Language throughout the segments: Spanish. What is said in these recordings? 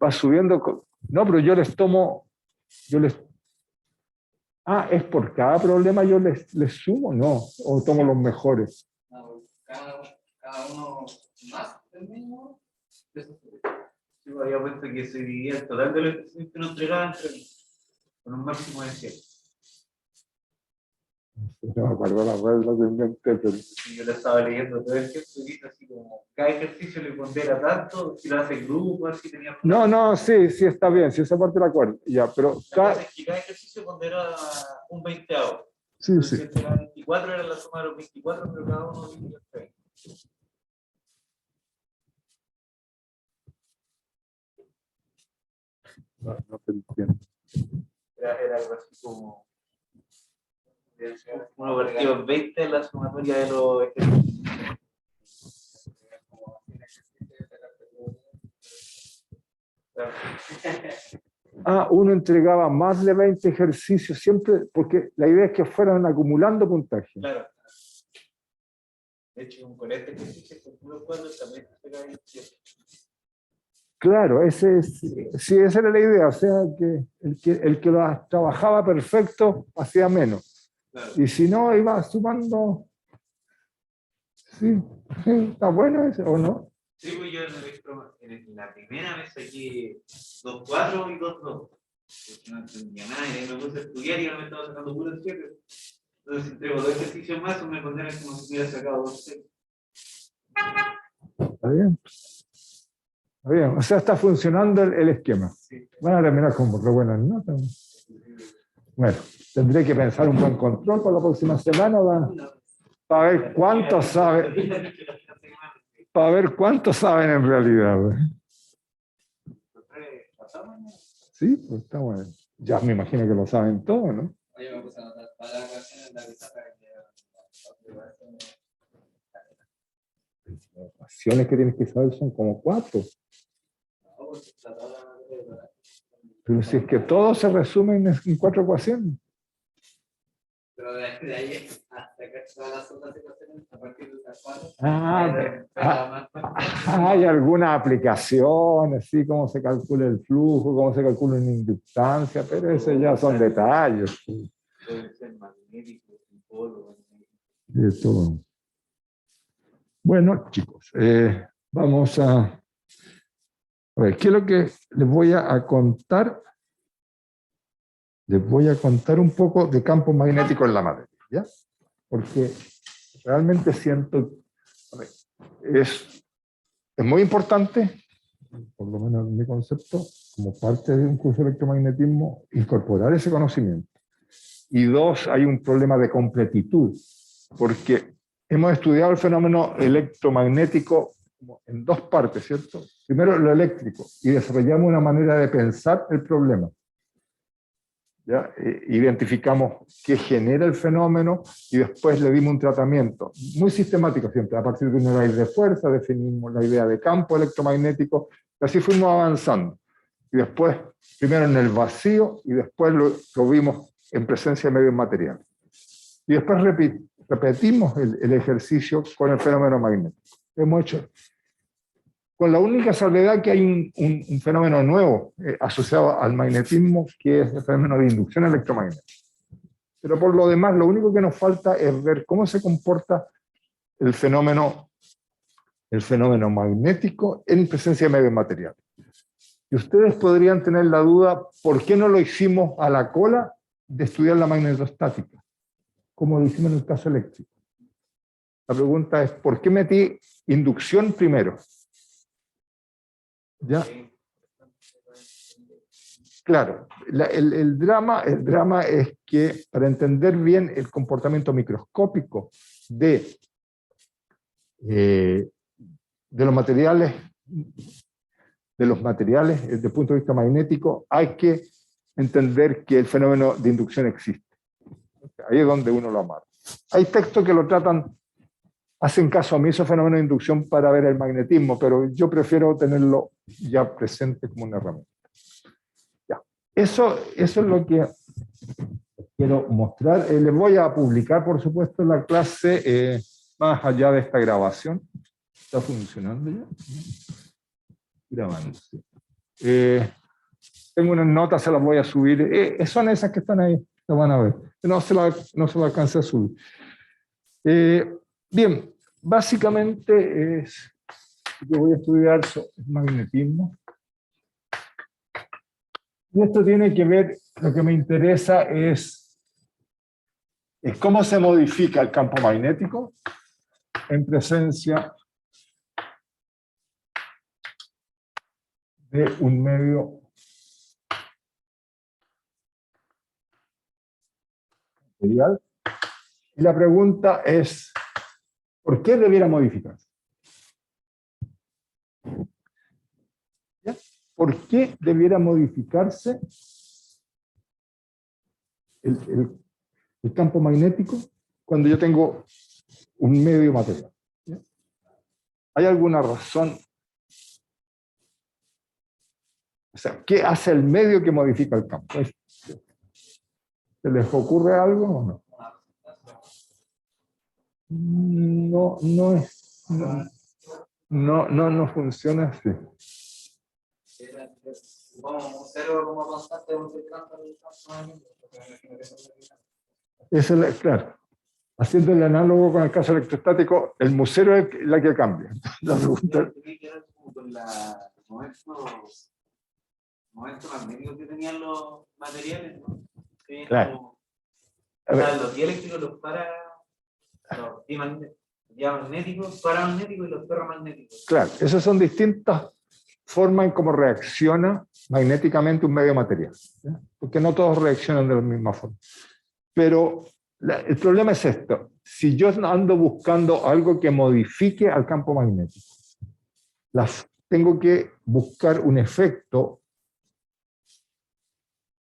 Va subiendo. No, pero yo les tomo. ¿Es por cada problema yo les sumo? No, o tomo los mejores. Cada uno más del mismo. Yo había puesto que se dividía el total de los ejercicios que nos entregaban con un máximo de 100. No me acuerdo la regla que inventé, pero... Yo lo estaba leyendo todo el tiempo y dice así como, cada ejercicio le pondera tanto, si lo hace en grupo, así tenía... No, sí, está bien, sí, esa parte la acuerdo. Ya, pero cada ejercicio pondera un 20avo. Sí, entonces, sí. Era 24, era la suma de los 24, pero cada uno dividía el 30. No te entiendo. Era algo así como... Uno partido en 20 en la sumatoria de los ejercicios. Uno entregaba más de 20 ejercicios siempre, porque la idea es que fueran acumulando puntaje. Claro. De hecho, con este ejercicio, con puro 4, también se pega 27. Claro, esa era la idea, o sea, que el que lo trabajaba perfecto hacía menos. Claro. Y si no, iba sumando. Sí, está bueno eso, ¿o no? Sí, pues yo en la primera vez saqué 2.4 y 2.2. Porque no entendía nada y me puse a estudiar y ahora me estaba sacando puro 7. Entonces, si entrego 2 ejercicios más, me pondrían como si hubiera sacado 2. Está bien. Está bien. O sea, está funcionando el esquema. Sí. Van a terminar con re buenas notas. Bueno, tendré que pensar un buen control para la próxima semana para ver cuántos saben. Para ver cuántos saben en realidad. Sí, pues está bueno. Ya me imagino que lo saben todo, ¿no? Oye, me puse a anotar todas las ecuaciones en la pizarra Las ecuaciones que tienes que saber son como 4. Pero si es que todo se resume en 4 ecuaciones. Pero de ahí hasta que todas las otras ecuaciones a partir de las 4. Hay alguna aplicación, así cómo se calcula el flujo, cómo se calcula una inductancia, pero esos ya son detalles. Puede ser magnético, polo. De todo. Bueno, chicos, vamos a ver, ¿qué es lo que les voy a contar? Les voy a contar un poco de campo magnético en la materia, ¿ya? Porque realmente siento, es muy importante, por lo menos en mi concepto, como parte de un curso de electromagnetismo, incorporar ese conocimiento. Y 2, hay un problema de completitud, porque hemos estudiado el fenómeno electromagnético en 2 partes, ¿cierto? Primero lo eléctrico, y desarrollamos una manera de pensar el problema. ¿Ya? Identificamos qué genera el fenómeno y después le dimos un tratamiento muy sistemático siempre. A partir de una ley de fuerza definimos la idea de campo electromagnético y así fuimos avanzando. Y después, primero en el vacío y después lo vimos en presencia de medios materiales. Y después repetimos el ejercicio con el fenómeno magnético. Hemos hecho con la única salvedad que hay un fenómeno nuevo asociado al magnetismo, que es el fenómeno de inducción electromagnética. Pero por lo demás, lo único que nos falta es ver cómo se comporta el fenómeno magnético en presencia de medios materiales. Y ustedes podrían tener la duda, ¿por qué no lo hicimos a la cola de estudiar la magnetostática? Como lo hicimos en el caso eléctrico. La pregunta es, ¿por qué metí inducción primero? ¿Ya? Claro, el drama es que para entender bien el comportamiento microscópico de los materiales desde el punto de vista magnético, hay que entender que el fenómeno de inducción existe. Ahí es donde uno lo amarra. Hay textos que lo tratan, hacen caso omiso al fenómeno de inducción para ver el magnetismo, pero yo prefiero tenerlo ya presente como una herramienta. Ya. Eso es lo que quiero mostrar. Les voy a publicar, por supuesto, la clase más allá de esta grabación. ¿Está funcionando ya? Grabando, sí. Tengo unas notas, se las voy a subir. Son esas que están ahí, las van a ver. No se las alcancé a subir. Bien, básicamente yo voy a estudiar magnetismo. Y esto tiene que ver, lo que me interesa es cómo se modifica el campo magnético en presencia de un medio material. Y la pregunta es, ¿por qué debiera modificarse? ¿Ya? ¿Por qué debiera modificarse el campo magnético cuando yo tengo un medio material? ¿Ya? ¿Hay alguna razón? O sea, ¿qué hace el medio que modifica el campo? ¿Se les ocurre algo o no? No funciona así. Eso es claro. Haciendo el análogo con el caso electrostático, el musero es la que cambia. La pregunta tiene que ver como con la momentos magnéticos que tenían los materiales, ¿no? Claro. Los dieléctricos, los diamagnéticos, paramagnéticos y los ferromagnéticos. Claro, esas son distintas formas en cómo reacciona magnéticamente un medio material, ¿ya? Porque no todos reaccionan de la misma forma. Pero el problema es esto: si yo ando buscando algo que modifique al campo magnético, tengo que buscar un efecto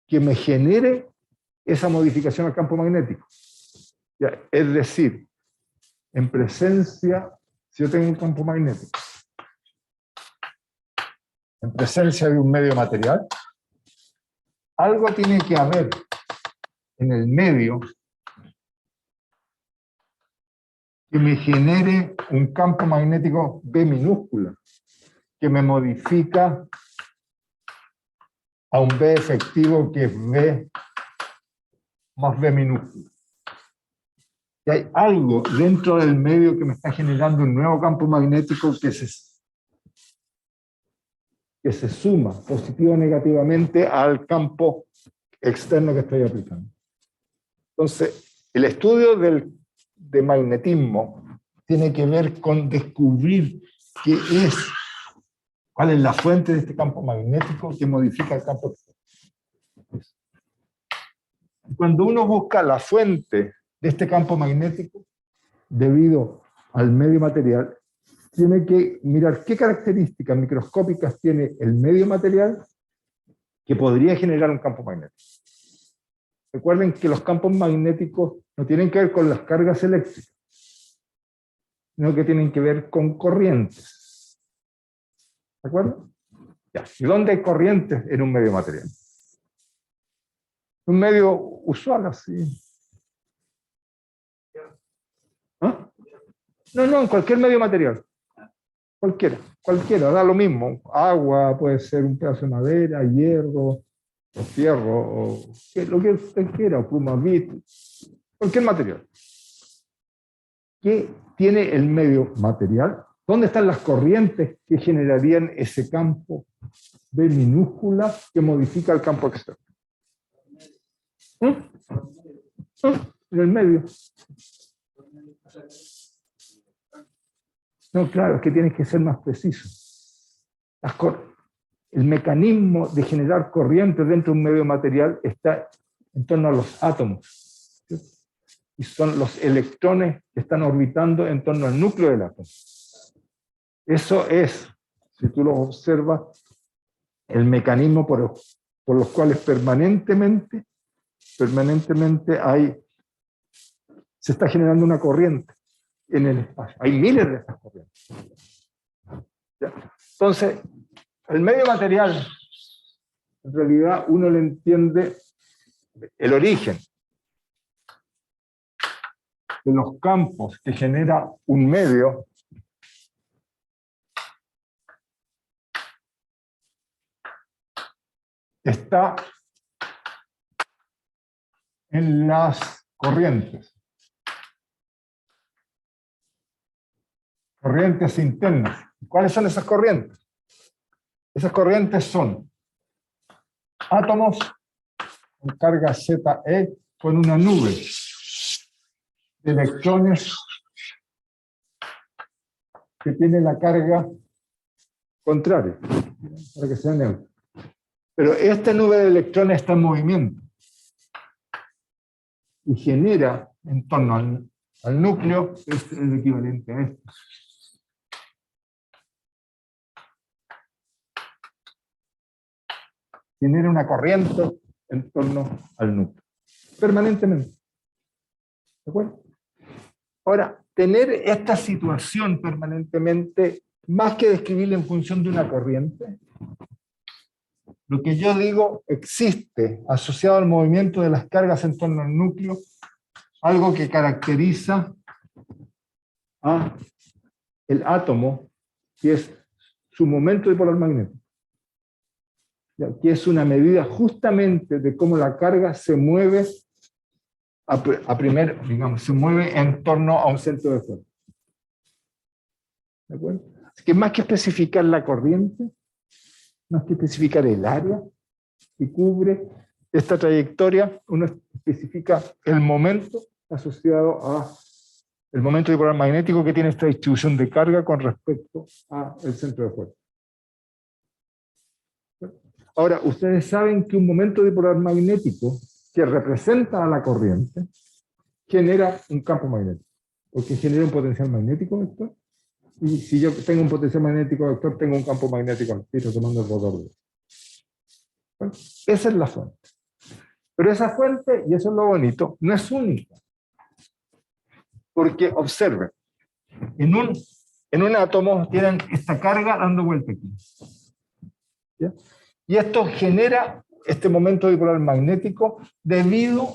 que me genere esa modificación al campo magnético. ¿Ya? Es decir, en presencia, si yo tengo un campo magnético, en presencia de un medio material, algo tiene que haber en el medio que me genere un campo magnético B minúscula, que me modifica a un B efectivo que es B más B minúscula. Y hay algo dentro del medio que me está generando un nuevo campo magnético que se suma positivo o negativamente al campo externo que estoy aplicando. Entonces, el estudio de magnetismo tiene que ver con descubrir cuál es la fuente de este campo magnético que modifica el campo externo. Cuando uno busca la fuente de este campo magnético, debido al medio material, tiene que mirar qué características microscópicas tiene el medio material que podría generar un campo magnético. Recuerden que los campos magnéticos no tienen que ver con las cargas eléctricas, sino que tienen que ver con corrientes. ¿De acuerdo? Ya. ¿Y dónde hay corrientes en un medio material? Un medio usual así. ¿Ah? No, en cualquier medio material. Cualquiera, da lo mismo. Agua, puede ser un pedazo de madera, hierro, o fierro, o lo que usted quiera, o plumavit, cualquier material. ¿Qué tiene el medio material? ¿Dónde están las corrientes que generarían ese campo B minúscula que modifica el campo externo? En el medio. No, claro, es que tienes que ser más preciso. El mecanismo de generar corriente dentro de un medio material está en torno a los átomos, ¿sí? Y son los electrones que están orbitando en torno al núcleo del átomo. Eso es, si tú lo observas, el mecanismo por los cuales permanentemente se está generando una corriente en el espacio. Hay miles de estas corrientes. ¿Ya? Entonces, el medio material, en realidad uno le entiende el origen. de los campos que genera un medio está en las corrientes. Corrientes internas. ¿Cuáles son esas corrientes? Esas corrientes son átomos con carga Ze con una nube de electrones que tiene la carga contraria, para que sea neutro. Pero esta nube de electrones está en movimiento y genera en torno al núcleo, es el equivalente a esto. Genera una corriente en torno al núcleo, permanentemente. ¿De acuerdo? Ahora, tener esta situación permanentemente, más que describirla en función de una corriente, lo que yo digo, existe asociado al movimiento de las cargas en torno al núcleo, algo que caracteriza a el átomo, que es su momento dipolar magnético, que es una medida justamente de cómo la carga se mueve se mueve en torno a un centro de fuerza. ¿De acuerdo? Así que más que especificar la corriente, más que especificar el área que cubre esta trayectoria, uno especifica el momento asociado a el momento dipolar magnético que tiene esta distribución de carga con respecto al centro de fuerza. Ahora, ustedes saben que un momento dipolar magnético que representa a la corriente genera un campo magnético, porque genera un potencial magnético vector. Y si yo tengo un potencial magnético vector, tengo un campo magnético al tiro tomando el rotor de. Bueno, esa es la fuente. Pero esa fuente, y eso es lo bonito, no es única. Porque observen, en un átomo tienen esta carga dando vuelta aquí. ¿Ya? Y esto genera este momento dipolar magnético debido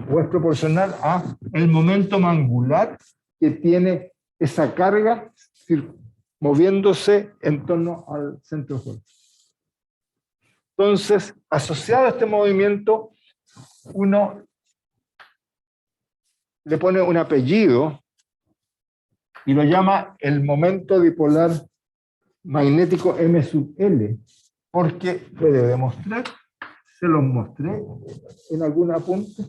o es proporcional a el momento angular que tiene esa carga moviéndose en torno al centro de fuerza. Entonces, asociado a este movimiento, uno le pone un apellido y lo llama el momento dipolar magnético M sub L, porque puede demostrar, se los mostré en algún apunte,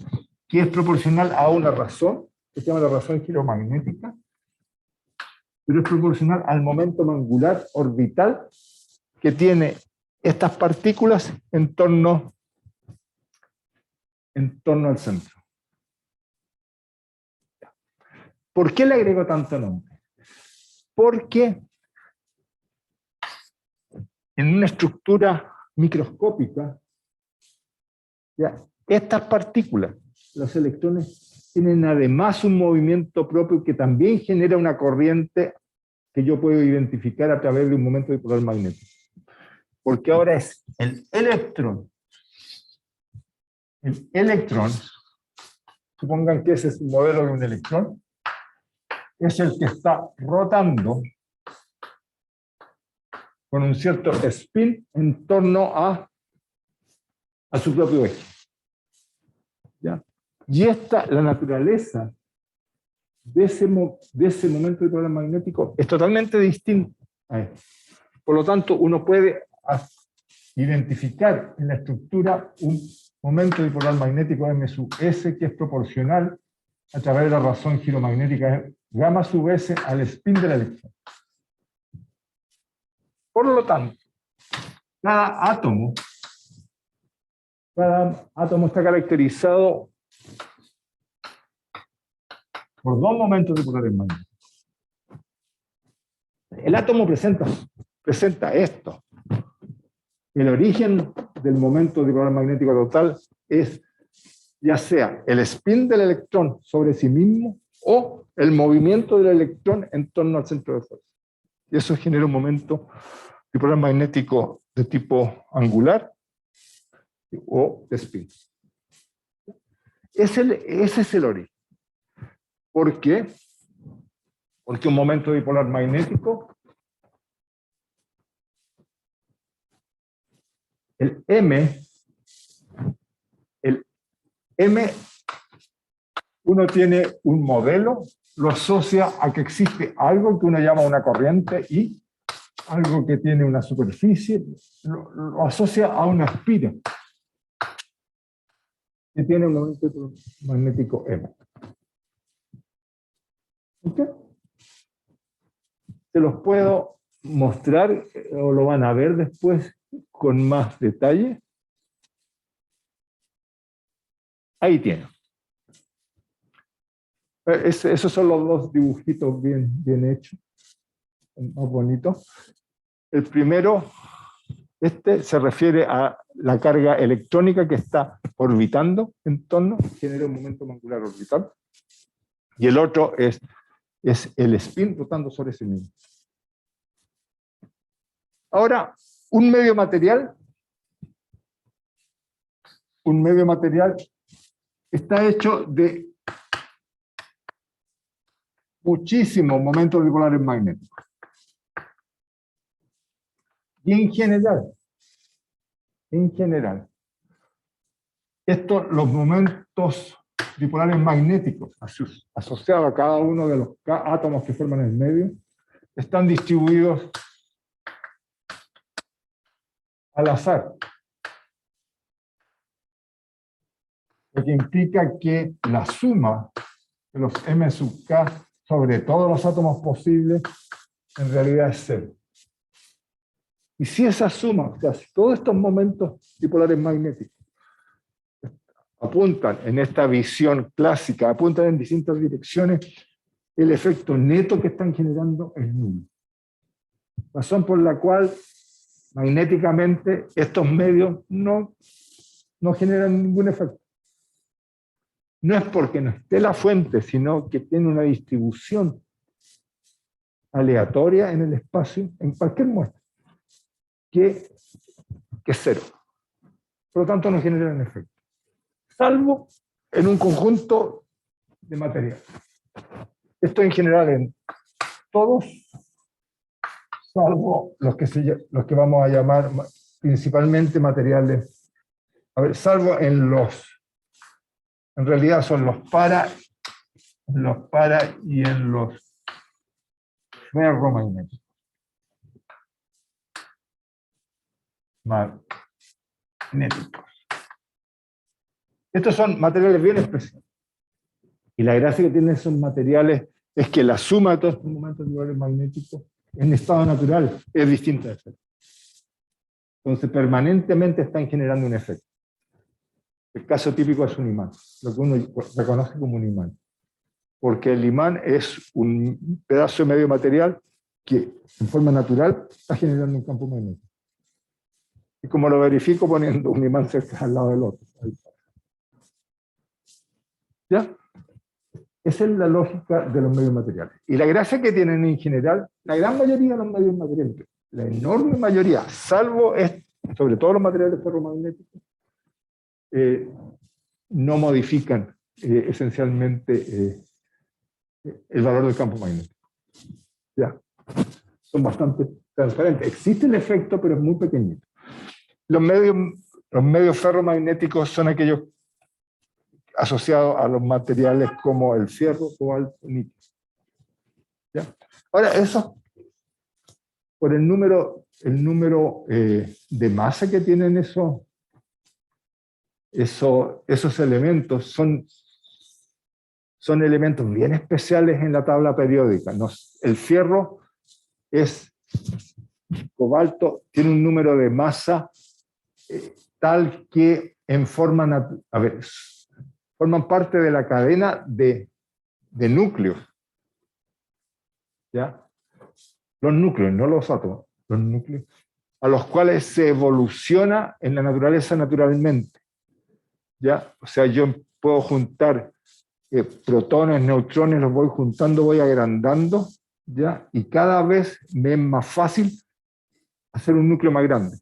que es proporcional a una razón, que se llama la razón giromagnética, pero es proporcional al momento angular orbital que tiene estas partículas en torno al centro. ¿Por qué le agrego tanto nombre? Porque en una estructura microscópica, estas partículas, los electrones, tienen además un movimiento propio que también genera una corriente que yo puedo identificar a través de un momento dipolar magnético. Porque ahora es el electrón. El electrón, supongan que ese es el modelo de un electrón, es el que está rotando con un cierto spin en torno a su propio eje. ¿Ya? Y la naturaleza de ese momento dipolar magnético es totalmente distinta a esto. Por lo tanto, uno puede identificar en la estructura un momento dipolar magnético M sub S que es proporcional a través de la razón giromagnética gamma sub S al spin del electrón. Por lo tanto, cada átomo está caracterizado por dos momentos dipolares magnéticos. El átomo presenta esto. El origen del momento dipolar magnético total es ya sea el spin del electrón sobre sí mismo o el movimiento del electrón en torno al centro de fuerza. Y eso genera un momento dipolar magnético de tipo angular o de spin. Ese es el origen. ¿Por qué? Porque un momento dipolar magnético, el M, uno tiene un modelo, lo asocia a que existe algo que uno llama una corriente y algo que tiene una superficie, lo asocia a una espira que tiene un momento magnético M. ¿Ok? Se los puedo mostrar o lo van a ver después con más detalle. Ahí tienen. Esos son los dos dibujitos bien hechos, más bonitos. El primero, se refiere a la carga electrónica que está orbitando en torno, genera un momento angular orbital. Y el otro es el spin rotando sobre sí mismo. Ahora, un medio material está hecho de muchísimos momentos dipolares magnéticos. Y en general, los momentos dipolares magnéticos asociados a cada uno de los átomos que forman el medio están distribuidos al azar. Lo que implica que la suma de los m sub k sobre todos los átomos posibles en realidad es cero. Y si esa suma, o sea, si todos estos momentos dipolares magnéticos apuntan en esta visión clásica, apuntan en distintas direcciones, el efecto neto que están generando es nulo. Razón por la cual magnéticamente estos medios no generan ningún efecto. No es porque no esté la fuente, sino que tiene una distribución aleatoria en el espacio, en cualquier muestra, que es cero. Por lo tanto, no generan efecto. Salvo en un conjunto de materiales. Esto en general en todos, salvo los que vamos a llamar principalmente materiales, salvo en realidad son los para y en los ferromagnéticos. Magnéticos. Estos son materiales bien especiales. Y la gracia que tienen esos materiales es que la suma de todos estos momentos dipolares magnéticos en estado natural es distinta de efecto. Entonces permanentemente están generando un efecto. El caso típico es un imán, lo que uno reconoce como un imán. Porque el imán es un pedazo de medio material que en forma natural está generando un campo magnético. Y como lo verifico poniendo un imán cerca al lado del otro. ¿Ya? Esa es la lógica de los medios materiales. Y la gracia que tienen en general, la gran mayoría de los medios materiales, la enorme mayoría, salvo sobre todo los materiales ferromagnéticos, no modifican esencialmente el valor del campo magnético. ¿Ya? Son bastante transparentes. Existe el efecto, pero es muy pequeñito. Los medios ferromagnéticos son aquellos asociados a los materiales como el fierro, cobalto, níquel. ¿Ya? Ahora, eso, por el número de masa que tienen esos elementos, son elementos bien especiales en la tabla periódica. El fierro es cobalto, tiene un número de masa tal que forman parte de la cadena de núcleos. ¿Ya? Los núcleos, no los átomos, los núcleos, a los cuales se evoluciona en la naturaleza naturalmente. ¿Ya? O sea, yo puedo juntar protones, neutrones, los voy juntando, voy agrandando, ¿ya? Y cada vez me es más fácil hacer un núcleo más grande.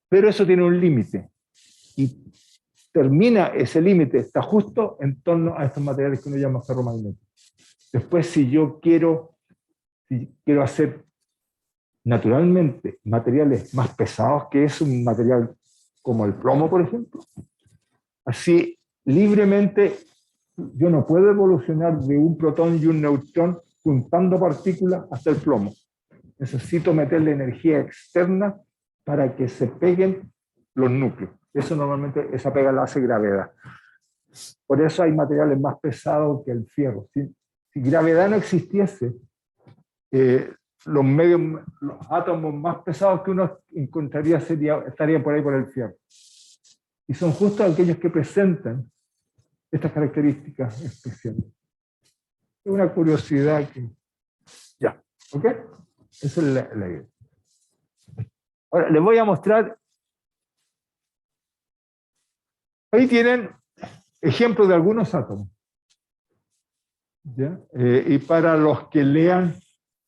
Pero eso tiene un límite. Y termina ese límite, está justo en torno a estos materiales que uno llama ferromagnéticos. Después, si quiero hacer naturalmente materiales más pesados, que es un material como el plomo, por ejemplo, así libremente yo no puedo evolucionar de un protón y un neutrón juntando partículas hasta el plomo. Necesito meterle energía externa para que se peguen los núcleos. Eso normalmente, esa pega la hace gravedad. Por eso hay materiales más pesados que el fierro. Si gravedad no existiese, los átomos más pesados que uno encontraría estarían por ahí por el fierro. Y son justo aquellos que presentan estas características especiales. Es una curiosidad que... Ya, ¿ok? Esa es la idea. Ahora, les voy a mostrar... Ahí tienen ejemplos de algunos átomos. ¿Ya? Y para los que lean,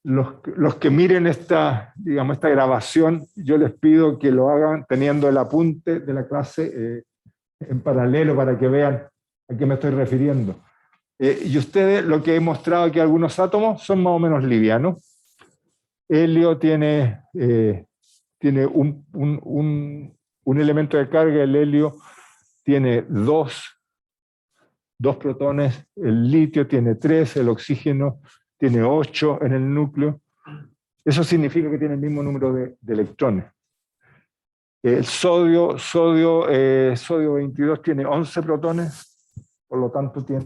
los que miren esta grabación, yo les pido que lo hagan teniendo el apunte de la clase en paralelo para que vean a qué me estoy refiriendo. Y ustedes, lo que he mostrado aquí, algunos átomos son más o menos livianos. Helio tiene un elemento de carga, el helio tiene dos protones, el litio tiene 3, el oxígeno tiene 8 en el núcleo. Eso significa que tiene el mismo número de electrones. El sodio 22 tiene 11 protones, por lo tanto tiene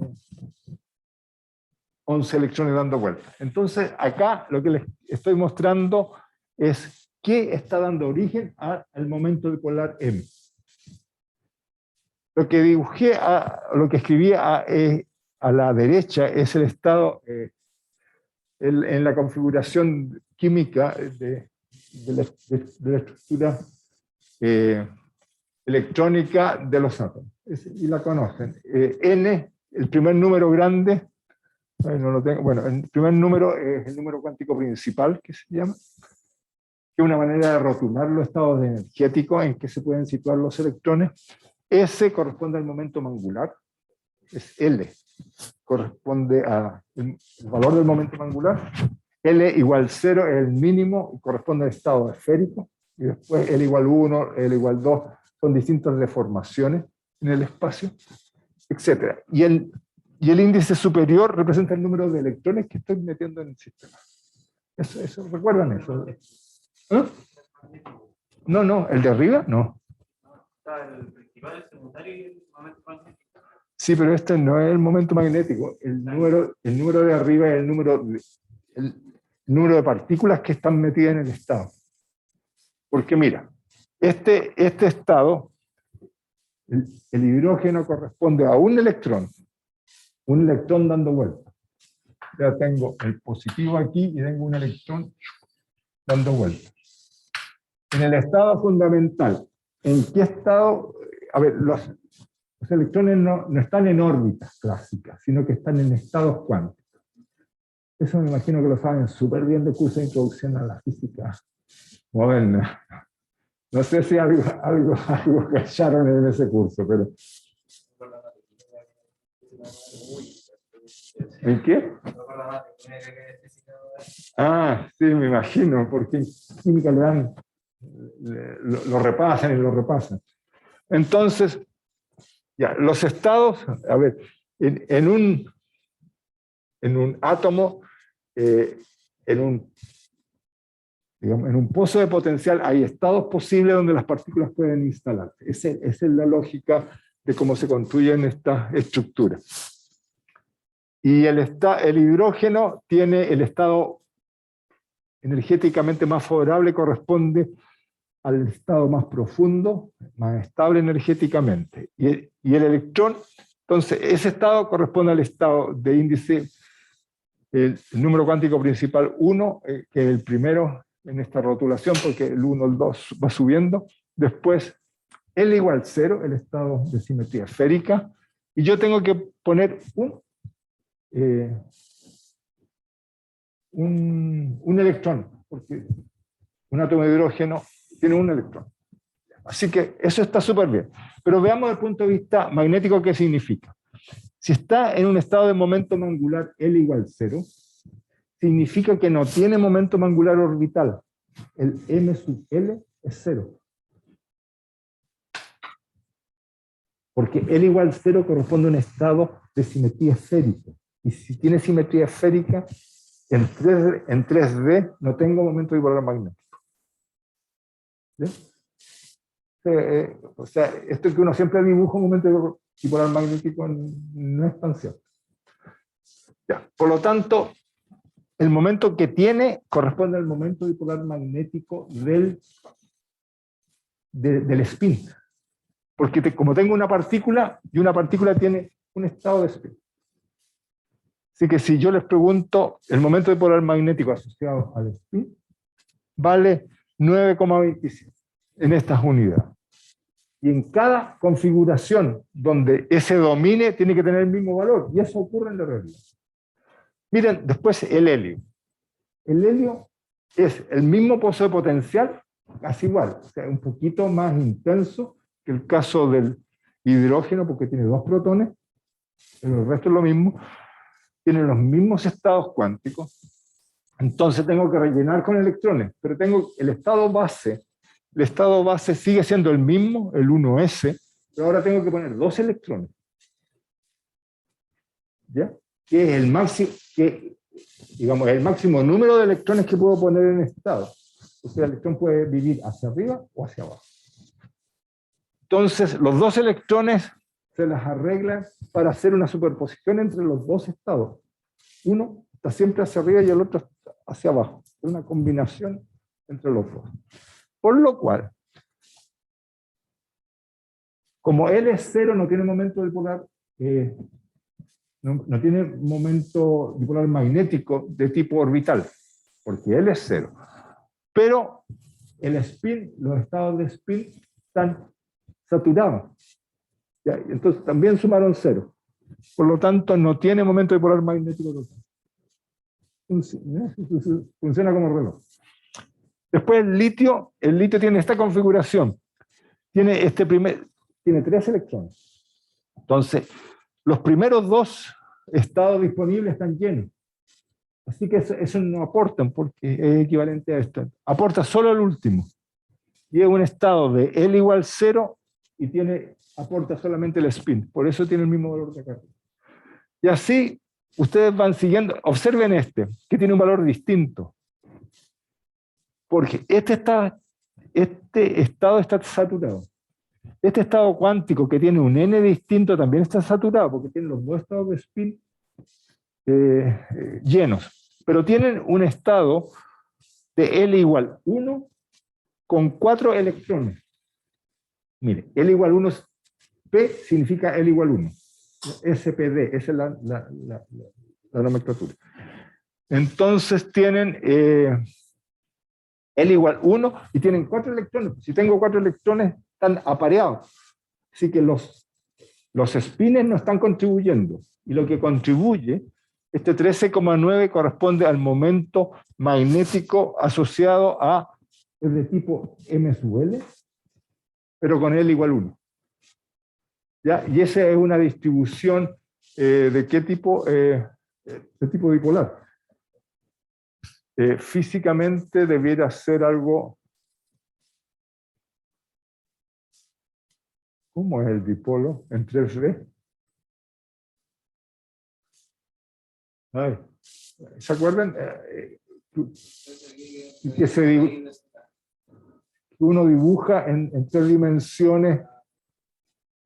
11 electrones dando vueltas. Entonces, acá lo que les estoy mostrando es qué está dando origen al momento dipolar M. Lo que dibujé, lo que escribí a la derecha es el estado en la configuración química de la estructura electrónica de los átomos. Y la conocen. N, el primer número grande, no lo tengo, bueno, el primer número es el número cuántico principal, que se llama, que es una manera de rotular los estados energéticos en que se pueden situar los electrones. S corresponde al momento angular, es L, corresponde al valor del momento angular. L igual 0 es el mínimo y corresponde al estado esférico. Y después L igual 1, L igual 2, son distintas deformaciones en el espacio, etc. Y el índice superior representa el número de electrones que estoy metiendo en el sistema. Eso ¿recuerdan eso? ¿Eh? No, el de arriba no. El principal, el secundario y el momento magnético. Sí, pero este no es el momento magnético. El número de arriba es el número de partículas que están metidas en el estado. Porque mira, este estado, el hidrógeno corresponde a un electrón dando vuelta. Ya tengo el positivo aquí y tengo un electrón dando vuelta. En el estado fundamental, ¿en qué estado? A ver, los electrones no están en órbitas clásicas, sino que están en estados cuánticos. Eso me imagino que lo saben súper bien de curso de introducción a la física moderna. No sé si algo callaron en ese curso, pero... ¿En qué? Ah, sí, me imagino, porque en química le dan, lo repasan y lo repasan. Entonces, ya, los estados, a ver, en un átomo, en un pozo de potencial hay estados posibles donde las partículas pueden instalarse. Esa es la lógica de cómo se construyen estas estructuras. Y el hidrógeno tiene el estado energéticamente más favorable, corresponde al estado más profundo, más estable energéticamente. Y el electrón, entonces, ese estado corresponde al estado de índice, el número cuántico principal 1, que es el primero en esta rotulación, porque el 1, el 2 va subiendo. Después, L igual 0, el estado de simetría esférica. Y yo tengo que poner un electrón, porque un átomo de hidrógeno tiene un electrón. Así que eso está súper bien. Pero veamos desde el punto de vista magnético qué significa. Si está en un estado de momento angular L igual 0, significa que no tiene momento angular orbital. El M sub L es 0. Porque L igual 0 corresponde a un estado de simetría esférica. Y si tiene simetría esférica, en 3D no tengo momento dipolar magnético. ¿Sí? O sea, esto que uno siempre dibuja un momento dipolar magnético no es tan cierto. Ya, por lo tanto, el momento que tiene corresponde al momento dipolar magnético del spin. Porque como tengo una partícula, y una partícula tiene un estado de spin. Así que si yo les pregunto, el momento dipolar magnético asociado al spin vale 9,27 en estas unidades. Y en cada configuración donde ese domine tiene que tener el mismo valor. Y eso ocurre en la realidad. Miren, después el helio. El helio es el mismo pozo de potencial, casi igual. O sea, un poquito más intenso que el caso del hidrógeno, porque tiene 2 protones, pero el resto es lo mismo. Tiene los mismos estados cuánticos. Entonces tengo que rellenar con electrones, pero tengo el estado base. El estado base sigue siendo el mismo, el 1s, pero ahora tengo que poner 2 electrones. ¿Ya? Que es el máximo, digamos, el máximo número de electrones que puedo poner en estado. O sea, el electrón puede vivir hacia arriba o hacia abajo. Entonces, los 2 electrones se las arreglan para hacer una superposición entre los 2 estados. Uno está siempre hacia arriba y el otro hacia abajo. Es una combinación entre los 2. Por lo cual, como L es 0, no tiene momento dipolar, no tiene momento dipolar magnético de tipo orbital, porque L es 0. Pero el spin, los estados de spin están saturados. ¿Ya? Entonces también sumaron 0. Por lo tanto, no tiene momento dipolar magnético total. Funciona como reloj. Después el litio tiene esta configuración. Tiene 3 electrones. Entonces, los primeros 2 estados disponibles están llenos. Así que eso no aportan, porque es equivalente a esto. Aporta solo el último. Y es un estado de L igual 0 y aporta solamente el spin. Por eso tiene el mismo valor de carga. Y así, ustedes van siguiendo. Observen que tiene un valor distinto. Porque este estado está saturado. Este estado cuántico que tiene un n distinto también está saturado, porque tiene los 2 estados de spin llenos. Pero tienen un estado de L igual 1 con 4 electrones. Mire, L igual 1, P significa L igual 1. SPD, esa es la nomenclatura. Entonces tienen L igual 1 y tienen 4 electrones. Si tengo 4 electrones, están apareados. Así que los spines no están contribuyendo. Y lo que contribuye, este 13,9 corresponde al momento magnético asociado a, es de tipo M sub L, pero con L igual 1. ¿Ya? Y esa es una distribución de qué tipo, de tipo dipolar. Físicamente debiera ser algo. ¿Cómo es el dipolo en 3D? Ay, ¿se acuerdan? Que uno dibuja en 3 dimensiones.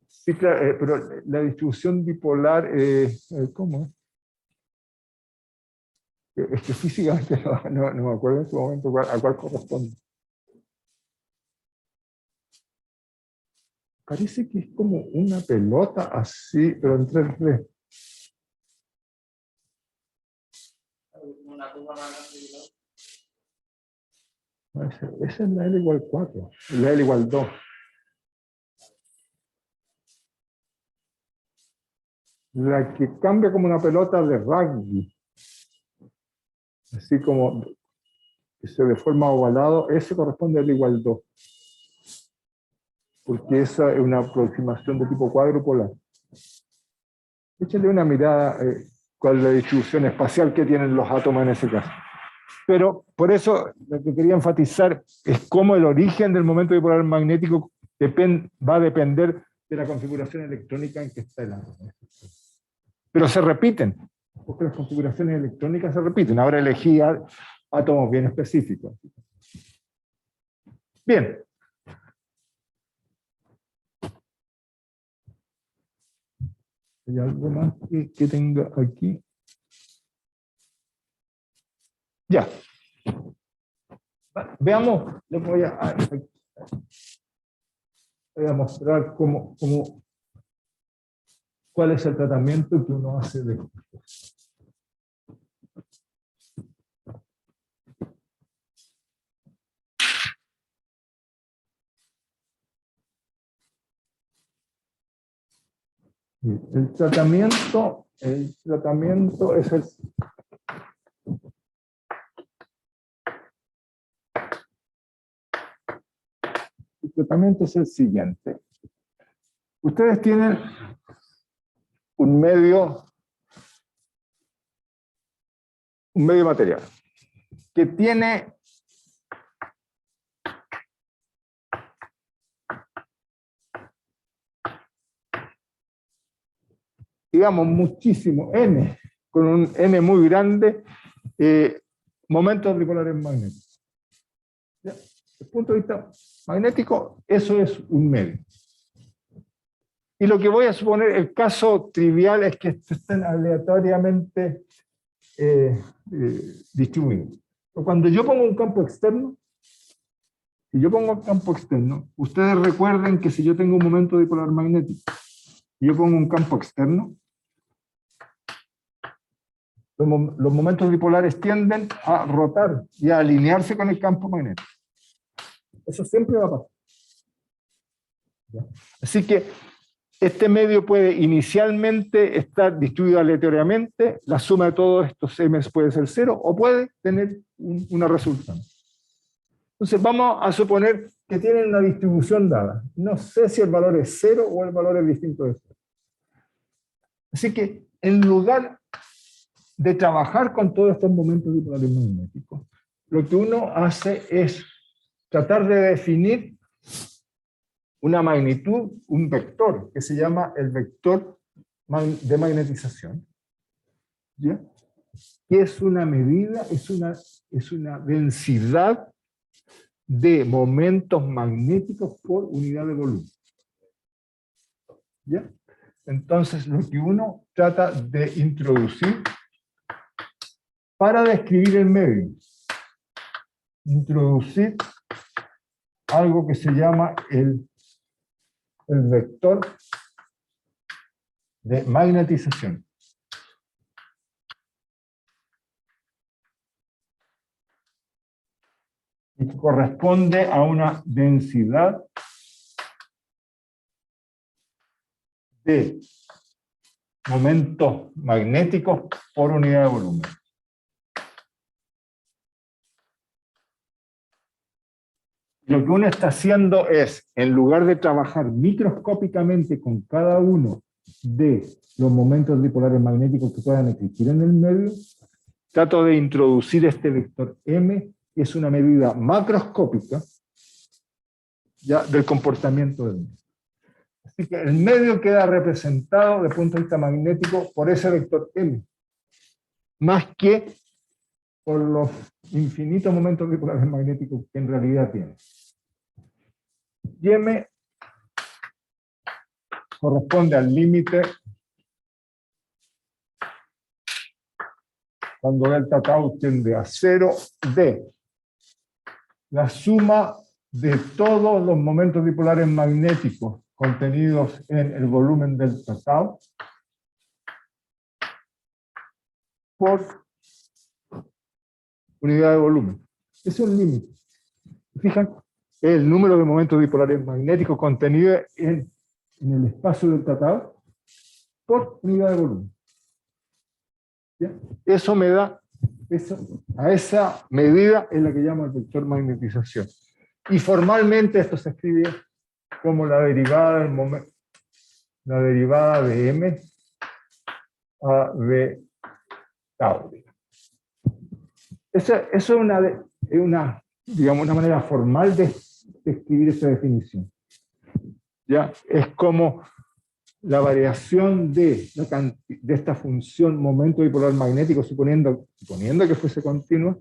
Sí, claro, pero la distribución dipolar, ¿cómo es? Es que físicamente no me acuerdo en este momento a cuál corresponde. Parece que es como una pelota así, pero en 3D. Esa es la L igual 4, la L igual 2. La que cambia como una pelota de rugby. Así como que se de forma ovalado, ese corresponde a L igual 2. porque esa es una aproximación de tipo cuadropolar. Échale una mirada cuál es la distribución espacial que tienen los átomos en ese caso. Pero por eso lo que quería enfatizar es cómo el origen del momento dipolar magnético va a depender de la configuración electrónica en que está el átomo. Pero se repiten, porque las configuraciones electrónicas se repiten. Ahora elegí átomos bien específicos. Bien. ¿Hay algo más que tenga aquí? Ya. Veamos, les voy a mostrar cuál es el tratamiento que uno hace de esto. El tratamiento es el siguiente. Ustedes tienen un medio material que tiene digamos muchísimo n, con un n muy grande, momentos dipolares magnéticos. ¿Ya? Desde el punto de vista magnético, eso es un medio. Y lo que voy a suponer, el caso trivial es que estén aleatoriamente distribuidos. Cuando yo pongo un campo externo, ustedes recuerden que si yo tengo un momento dipolar magnético y yo pongo un campo externo, los momentos dipolares tienden a rotar y a alinearse con el campo magnético. Eso siempre va a pasar. ¿Ya? Así que este medio puede inicialmente estar distribuido aleatoriamente, la suma de todos estos m puede ser 0, o puede tener una resultante. Entonces vamos a suponer que tienen una distribución dada. No sé si el valor es 0 o el valor es distinto de 0. Así que en lugar de trabajar con todos estos momentos dipolares magnéticos, lo que uno hace es tratar de definir una magnitud, un vector, que se llama el vector de magnetización. ¿Ya? Que es una medida, es una densidad de momentos magnéticos por unidad de volumen. ¿Ya? Entonces, lo que uno trata de introducir para describir el medio, introducir algo que se llama el vector de magnetización. Y que corresponde a una densidad de momentos magnéticos por unidad de volumen. Lo que uno está haciendo es, en lugar de trabajar microscópicamente con cada uno de los momentos dipolares magnéticos que puedan existir en el medio, trato de introducir este vector M, que es una medida macroscópica ya del comportamiento del medio. Así que el medio queda representado desde el punto de vista magnético por ese vector M, más que por los infinitos momentos dipolares magnéticos que en realidad tiene. Y M corresponde al límite cuando delta tau tiende a 0 de la suma de todos los momentos dipolares magnéticos contenidos en el volumen delta tau por unidad de volumen. Es un límite. ¿Fijan? El número de momentos dipolares magnéticos contenidos en el espacio delta tau por unidad de volumen. ¿Ya? Eso me da, a esa medida es la que llamo el vector magnetización. Y formalmente esto se escribe como la derivada del momento, la derivada de m a v tau. Eso es una, digamos, una manera formal de escribir esa definición. ¿Ya? Es como la variación de esta función momento dipolar magnético, suponiendo que fuese continua,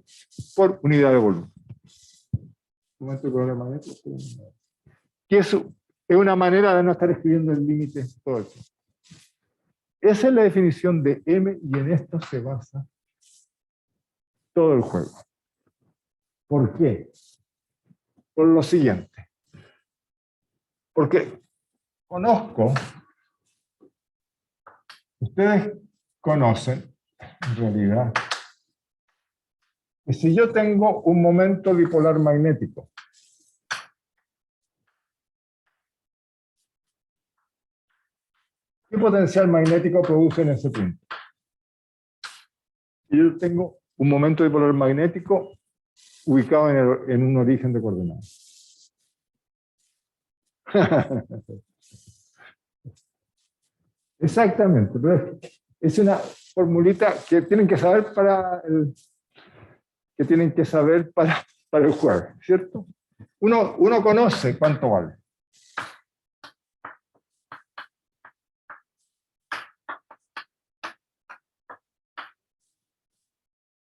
por unidad de volumen. Momento dipolar magnético. Que eso es una manera de no estar escribiendo el límite todo el tiempo. Esa es la definición de M y en esto se basa todo el juego. ¿Por qué? Por lo siguiente. Porque conozco, ustedes conocen, en realidad, que si yo tengo un momento dipolar magnético, ¿qué potencial magnético produce en ese punto? Si yo tengo un momento dipolar magnético ubicado en un origen de coordenadas. Exactamente, pero es una formulita que tienen que saber para el juego, ¿cierto? Uno conoce cuánto vale.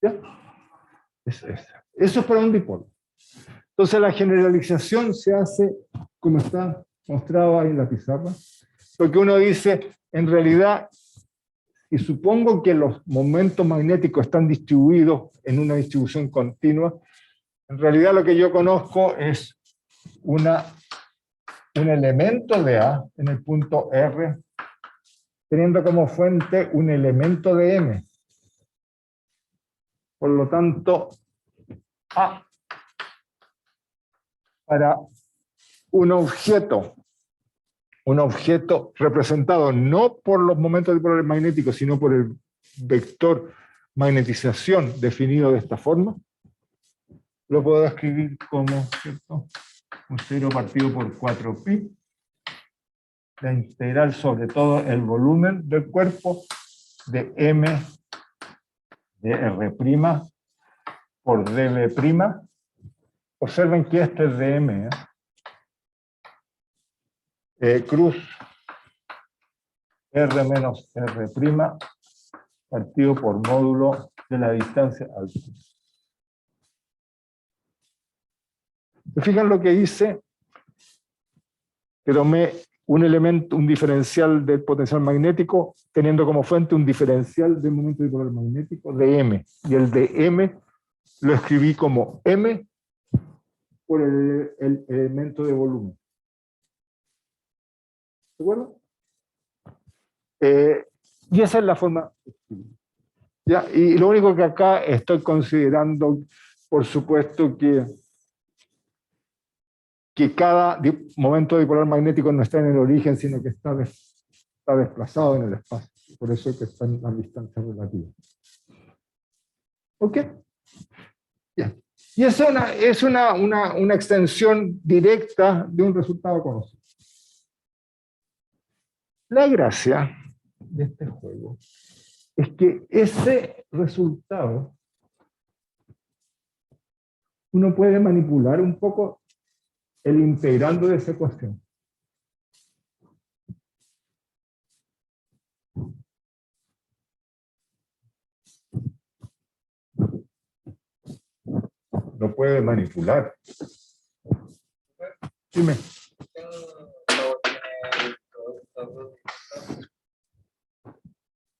¿Ya? Eso es para un dipolo. Entonces la generalización se hace como está mostrado ahí en la pizarra, porque uno dice, en realidad, y supongo que los momentos magnéticos están distribuidos en una distribución continua, en realidad lo que yo conozco es un elemento de A en el punto R, teniendo como fuente un elemento de M. Por lo tanto, A para un objeto representado no por los momentos dipolares magnéticos, sino por el vector magnetización definido de esta forma, lo puedo escribir como, ¿cierto?, un 0 partido por 4pi, la integral sobre todo el volumen del cuerpo de m de r' por dv'. Observen que este es de m, cruz r menos r' partido por módulo de la distancia al punto. ¿Se fijan lo que hice? Que tomé un diferencial del potencial magnético, teniendo como fuente un diferencial del momento dipolar magnético de M. Y el de M lo escribí como M por el elemento de volumen. ¿De acuerdo? Y esa es la forma. ¿Ya? Y lo único que acá estoy considerando, por supuesto, que cada momento dipolar magnético no está en el origen, sino que está desplazado en el espacio. Por eso es que está en la distancia relativa. ¿Ok? Bien. Y eso es una extensión directa de un resultado conocido. La gracia de este juego es que ese resultado uno puede manipular un poco el integrando de esa ecuación. Lo puede manipular. Dime.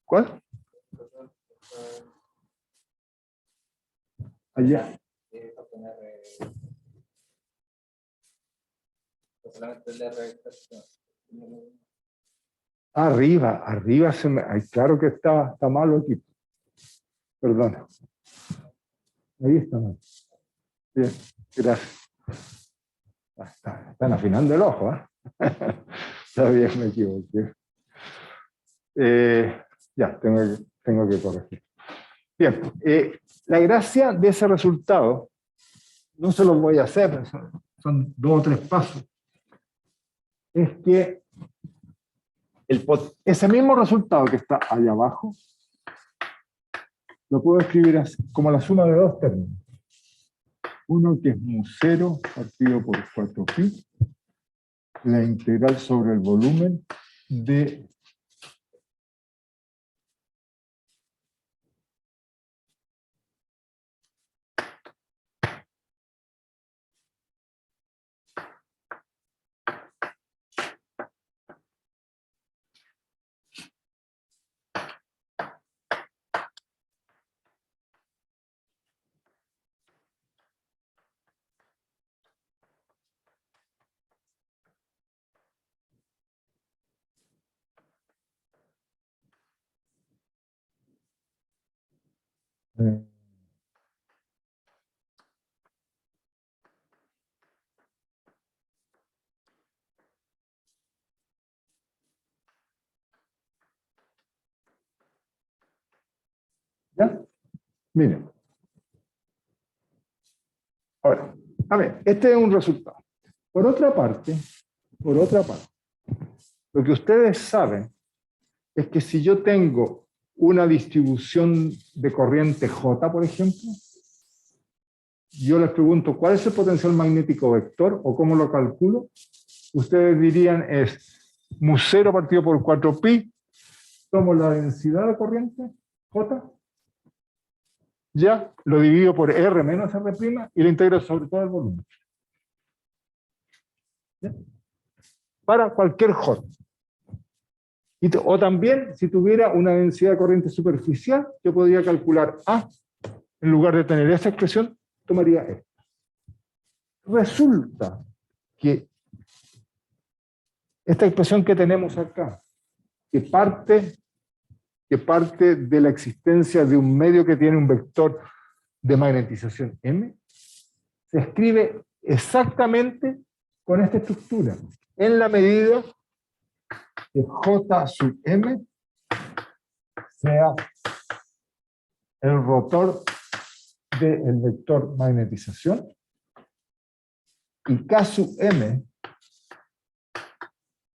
¿Cuál? Allá. Arriba se me. Ay, claro que está malo aquí. Perdona. Ahí está mal. Bien, gracias. Están afinando el ojo, ¿eh? Está bien, me equivoqué. Ya, tengo que corregir. Bien, la gracia de ese resultado, no se los voy a hacer, son 2 o 3 pasos. es que ese mismo resultado que está allá abajo, lo puedo escribir así, como la suma de dos términos. Uno que es mu0 partido por 4pi, la integral sobre el volumen de ¿ya? Miren. Ahora, a ver, este es un resultado. Por otra parte, lo que ustedes saben es que si yo tengo una distribución de corriente J, por ejemplo, yo les pregunto, ¿cuál es el potencial magnético vector o cómo lo calculo? Ustedes dirían es mu0 partido por 4pi, tomo la densidad de corriente, J, ya lo divido por R menos R' y lo integro sobre todo el volumen. ¿Ya? Para cualquier J. O también, si tuviera una densidad de corriente superficial, yo podría calcular A, en lugar de tener esa expresión, tomaría esta. Resulta que esta expresión que tenemos acá, que parte de la existencia de un medio que tiene un vector de magnetización M, se escribe exactamente con esta estructura, en la medida que J sub M sea el rotor del vector magnetización y K sub M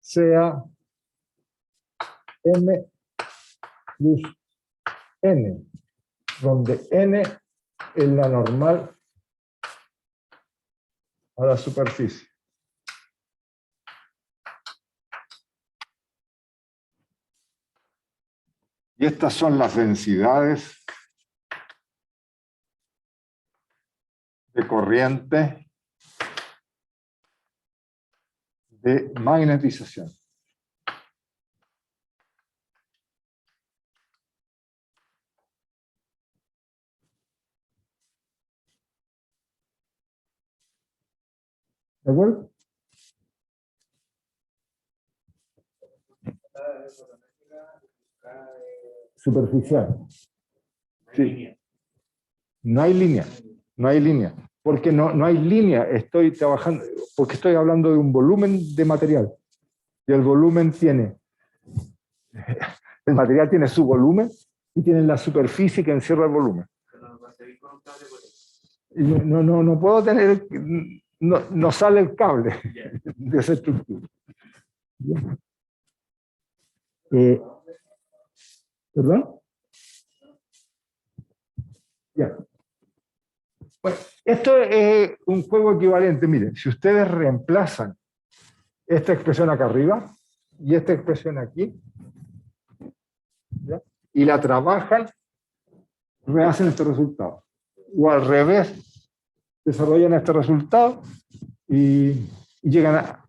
sea M plus N, donde N es la normal a la superficie. Y estas son las densidades de corriente de magnetización. ¿De acuerdo? Superficial. Sí. No hay línea. No hay línea. Porque no hay línea. Estoy trabajando, porque estoy hablando de un volumen de material. Y el volumen tiene, el material tiene su volumen y tiene la superficie que encierra el volumen. No puedo tener, no sale el cable de esa estructura. ¿Perdón? Ya. Bueno, esto es un juego equivalente. Miren, si ustedes reemplazan esta expresión acá arriba y esta expresión aquí, ¿ya? Y la trabajan, rehacen este resultado. O al revés, desarrollan este resultado y llegan a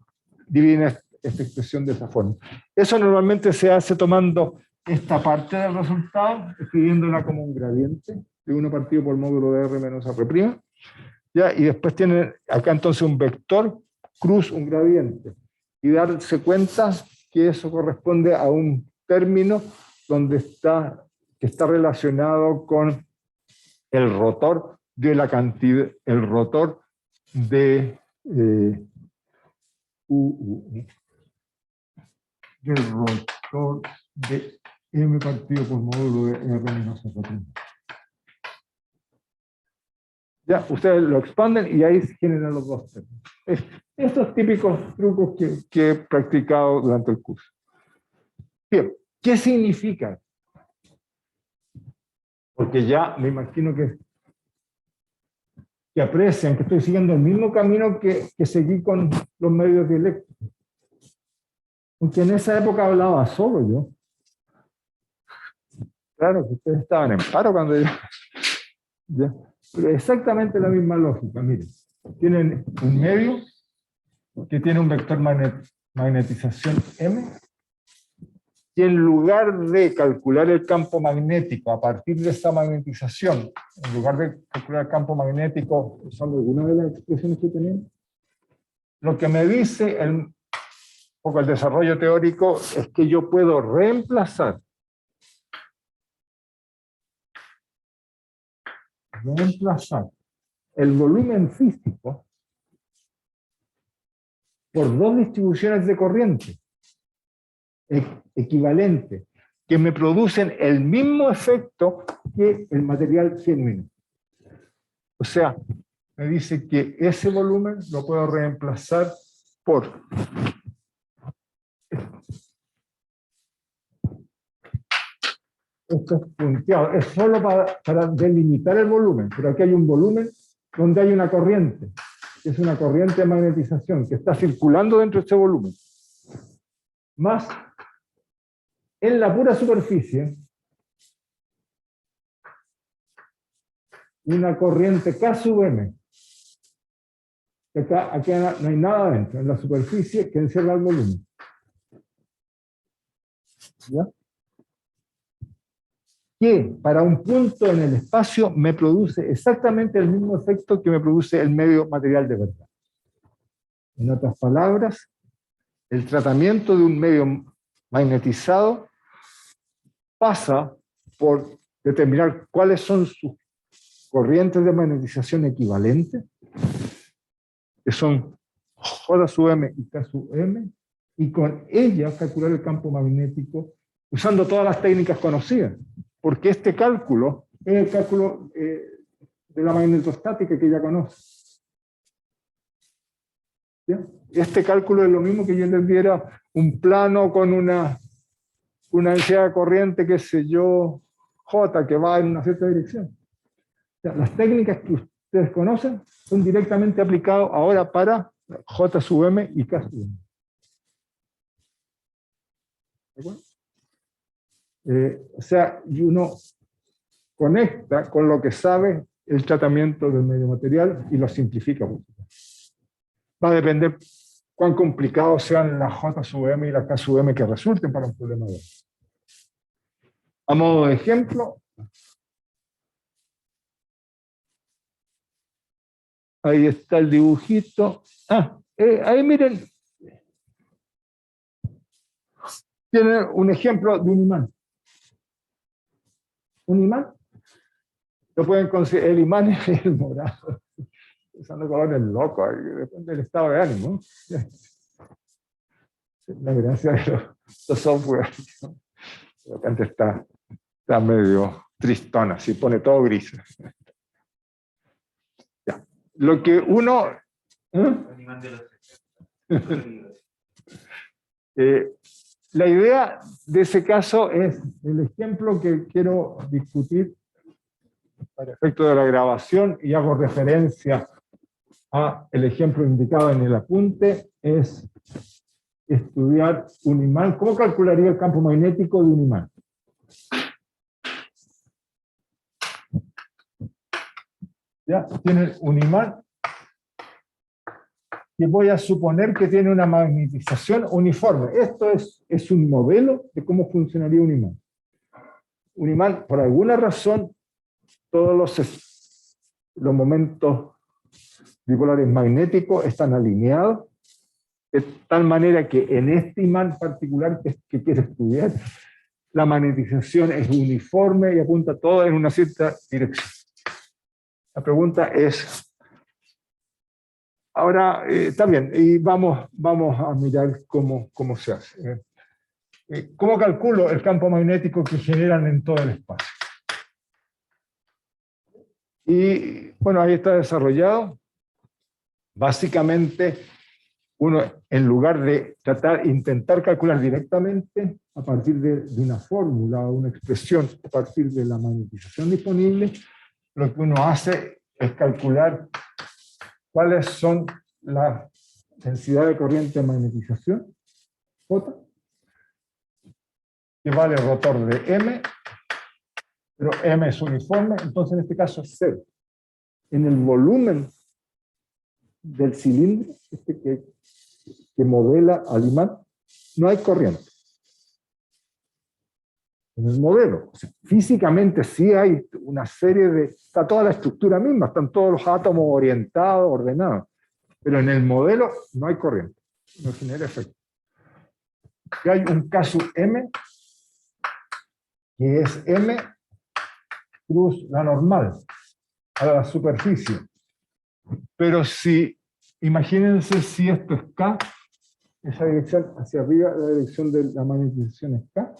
dividen esta expresión de esa forma. Eso normalmente se hace tomando esta parte del resultado, escribiéndola como un gradiente de 1 partido por módulo de R menos R', ¿ya? Y después tienen acá entonces un vector cruz un gradiente. Y darse cuenta que eso corresponde a un término donde que está relacionado con el rotor de la cantidad, el rotor de del rotor de M partido por módulo de R menos R'. Ya, ustedes lo expanden y ahí se generan los dos términos. Estos típicos trucos que he practicado durante el curso. Bien, ¿qué significa? Porque ya me imagino que aprecian que estoy siguiendo el mismo camino que seguí con los medios dialécticos. Aunque en esa época hablaba solo yo. Claro que ustedes estaban en paro cuando yo... ¿Ya? Pero exactamente la misma lógica, miren. Tienen un medio que tiene un vector magnetización M, y en lugar de calcular el campo magnético a partir de esta magnetización, en lugar de calcular el campo magnético usando alguna de las expresiones que tenemos, lo que me dice un poco el desarrollo teórico es que yo puedo reemplazar el volumen físico por dos distribuciones de corriente equivalentes que me producen el mismo efecto que el material genuino. O sea, me dice que ese volumen lo puedo reemplazar por esto es punteado, es solo para delimitar el volumen, pero aquí hay un volumen donde hay una corriente, que es una corriente de magnetización que está circulando dentro de este volumen. Más en la pura superficie, una corriente K sub M. Aquí no hay nada adentro, en la superficie que encierra el volumen. ¿Ya? Que para un punto en el espacio me produce exactamente el mismo efecto que me produce el medio material de verdad. En otras palabras, el tratamiento de un medio magnetizado pasa por determinar cuáles son sus corrientes de magnetización equivalentes, que son J sub M y K sub M, y con ellas calcular el campo magnético usando todas las técnicas conocidas, porque este cálculo es el cálculo de la magnetostática que ya conoce. ¿Ya? Este cálculo es lo mismo que yo les diera un plano con una densidad de corriente, qué sé yo, J, que va en una cierta dirección. O sea, las técnicas que ustedes conocen son directamente aplicadas ahora para J sub M y K sub M. ¿De acuerdo? O sea, y uno conecta con lo que sabe el tratamiento del medio material y lo simplifica mucho. Va a depender cuán complicados sean la J sub M y la K sub M que resulten para un problema de eso. A modo de ejemplo, ahí está el dibujito. Ahí miren, tiene un ejemplo de un imán. Un imán, lo pueden considerar, el imán es el morado, usando colores locos, depende del estado de ánimo. La gracia de los software, de repente está medio tristona, si pone todo gris. Ya. Lo que uno... la idea de ese caso es el ejemplo que quiero discutir para efecto de la grabación, y hago referencia a el ejemplo indicado en el apunte, es estudiar un imán. ¿Cómo calcularía el campo magnético de un imán? ¿Ya? Tienen un imán que voy a suponer que tiene una magnetización uniforme. Esto es un modelo de cómo funcionaría un imán. Un imán, por alguna razón, todos los momentos dipolares magnéticos están alineados, de tal manera que en este imán particular que quiero estudiar, la magnetización es uniforme y apunta todo en una cierta dirección. La pregunta es... Ahora, está bien, y vamos a mirar cómo se hace. ¿Cómo calculo el campo magnético que generan en todo el espacio? Y bueno, ahí está desarrollado. Básicamente, uno, en lugar de intentar calcular directamente a partir de una fórmula o una expresión, a partir de la magnetización disponible, lo que uno hace es calcular cuáles son las densidades de corriente de magnetización, J, que vale rotor de M, pero M es uniforme, entonces en este caso es 0. En el volumen del cilindro, que modela al imán, no hay corriente. En el modelo, o sea, físicamente sí hay una serie de... Está toda la estructura misma, están todos los átomos orientados, ordenados, pero en el modelo no hay corriente, no genera efecto. Y hay un caso M, que es M cruz la normal, a la superficie. Pero si, imagínense si esto es K, esa dirección hacia arriba, la dirección de la magnetización es K.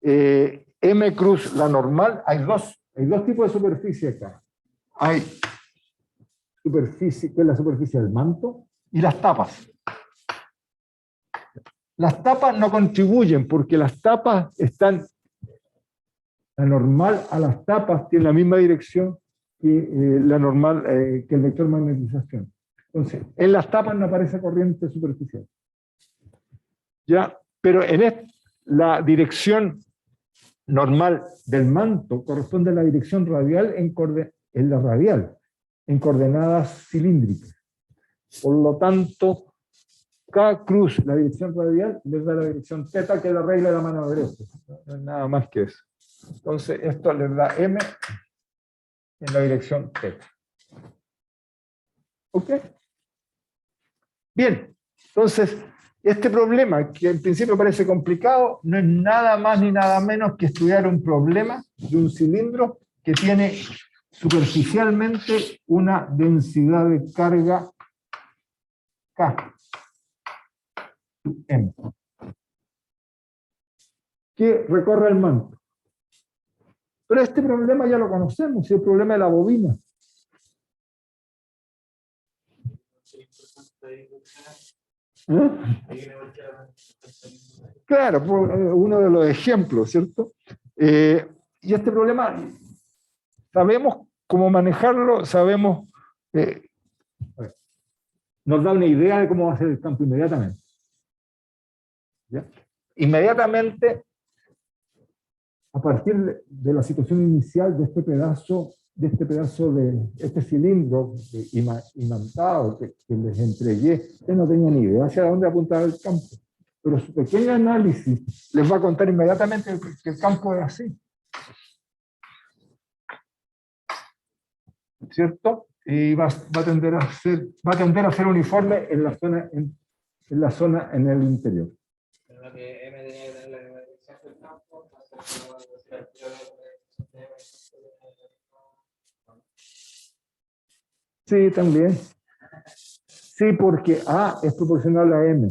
M cruz la normal, hay dos tipos de superficie acá. Hay superficie, que es la superficie del manto, y las tapas. Las tapas no contribuyen porque las tapas están, la normal a las tapas tiene la misma dirección que la normal, que el vector magnetización. Entonces, en las tapas no aparece corriente superficial. ¿Ya? Pero en la dirección normal del manto corresponde a la dirección radial en la radial, en coordenadas cilíndricas. Por lo tanto, K cruz, la dirección radial, les da la dirección θ, que es la regla de la mano derecha. No es nada más que eso. Entonces, esto les da M en la dirección θ. ¿Ok? Bien, entonces, este problema, que en principio parece complicado, no es nada más ni nada menos que estudiar un problema de un cilindro que tiene superficialmente una densidad de carga K, M, que recorre el manto. Pero este problema ya lo conocemos, es el problema de la bobina. ¿Eh? Claro, uno de los ejemplos, ¿cierto? Y este problema, sabemos cómo manejarlo, sabemos, nos da una idea de cómo va a ser el campo inmediatamente. ¿Ya? Inmediatamente, a partir de la situación inicial de este pedazo de este cilindro imantado que les entregué, ustedes no tenían ni idea hacia dónde apuntaba el campo. Pero su pequeño análisis les va a contar inmediatamente que el campo es así. ¿Cierto? Y va a tender a ser uniforme en la zona en el interior. Pero que M tenía que tener la misma dirección del campo, Sí, también. Sí, porque A es proporcional a M.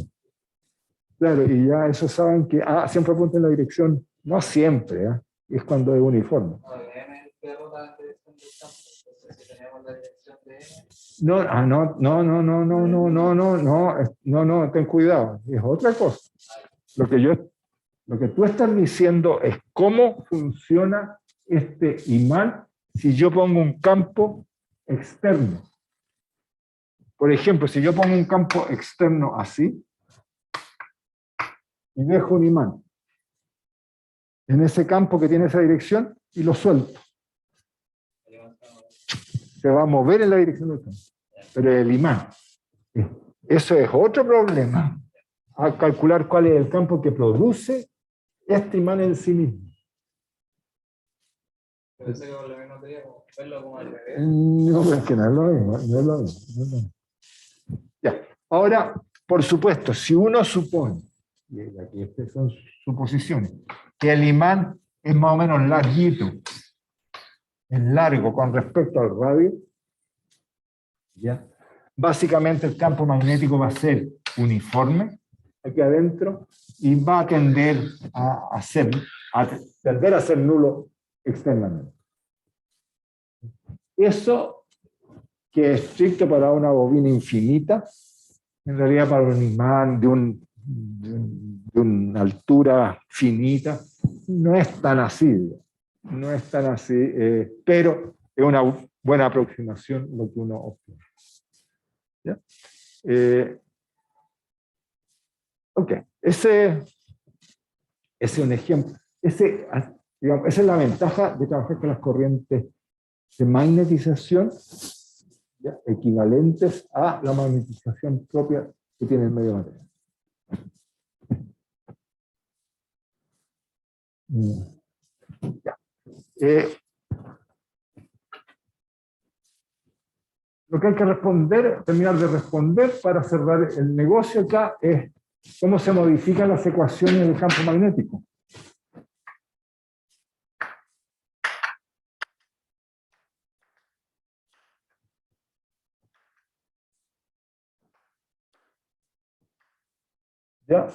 Claro, y ya eso saben que A siempre apunta en la dirección, no siempre, ¿eh? Es cuando es uniforme. No, M es el que rota la dirección del campo. Entonces, si tenemos la dirección de M. No, ten cuidado, es otra cosa. Lo que tú estás diciendo es cómo funciona este imán si yo pongo un campo externo. Por ejemplo, si yo pongo un campo externo así y dejo un imán en ese campo que tiene esa dirección y lo suelto, se va a mover en la dirección del campo. Pero el imán, eso es otro problema. A calcular cuál es el campo que produce este imán en sí mismo. Pero sé que con la misma teoría, verlo como al revés. No, es que no es lo mismo, no es lo mismo. Ya. Ahora, por supuesto, si uno supone, y aquí estas son suposiciones, que el imán es más o menos larguito, es largo con respecto al radio, ¿ya? Básicamente el campo magnético va a ser uniforme aquí adentro y va a tender a ser nulo externamente. Eso que es estricto para una bobina infinita, en realidad para un imán de una altura finita, no es tan así. No es tan así, pero es una buena aproximación lo que uno obtiene. ¿Ya? Ok, ese es un ejemplo. Digamos, esa es la ventaja de trabajar con las corrientes de magnetización, ¿ya?, equivalentes a la magnetización propia que tiene el medio material. Ya. Lo que hay que responder, terminar de responder para cerrar el negocio acá es cómo se modifican las ecuaciones del campo magnético. ¿Ya?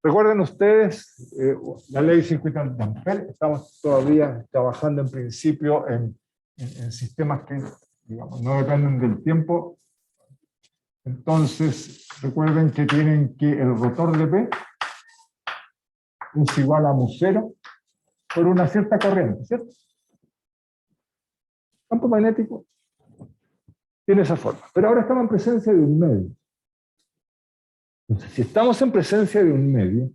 Recuerden ustedes la ley circuito de Ampère. Estamos todavía trabajando en principio en sistemas que, digamos, no dependen del tiempo. Entonces, recuerden que tienen que el rotor de P es igual a mu0 por una cierta corriente, ¿cierto? El campo magnético tiene esa forma. Pero ahora estamos en presencia de un medio. Entonces, si estamos en presencia de un medio,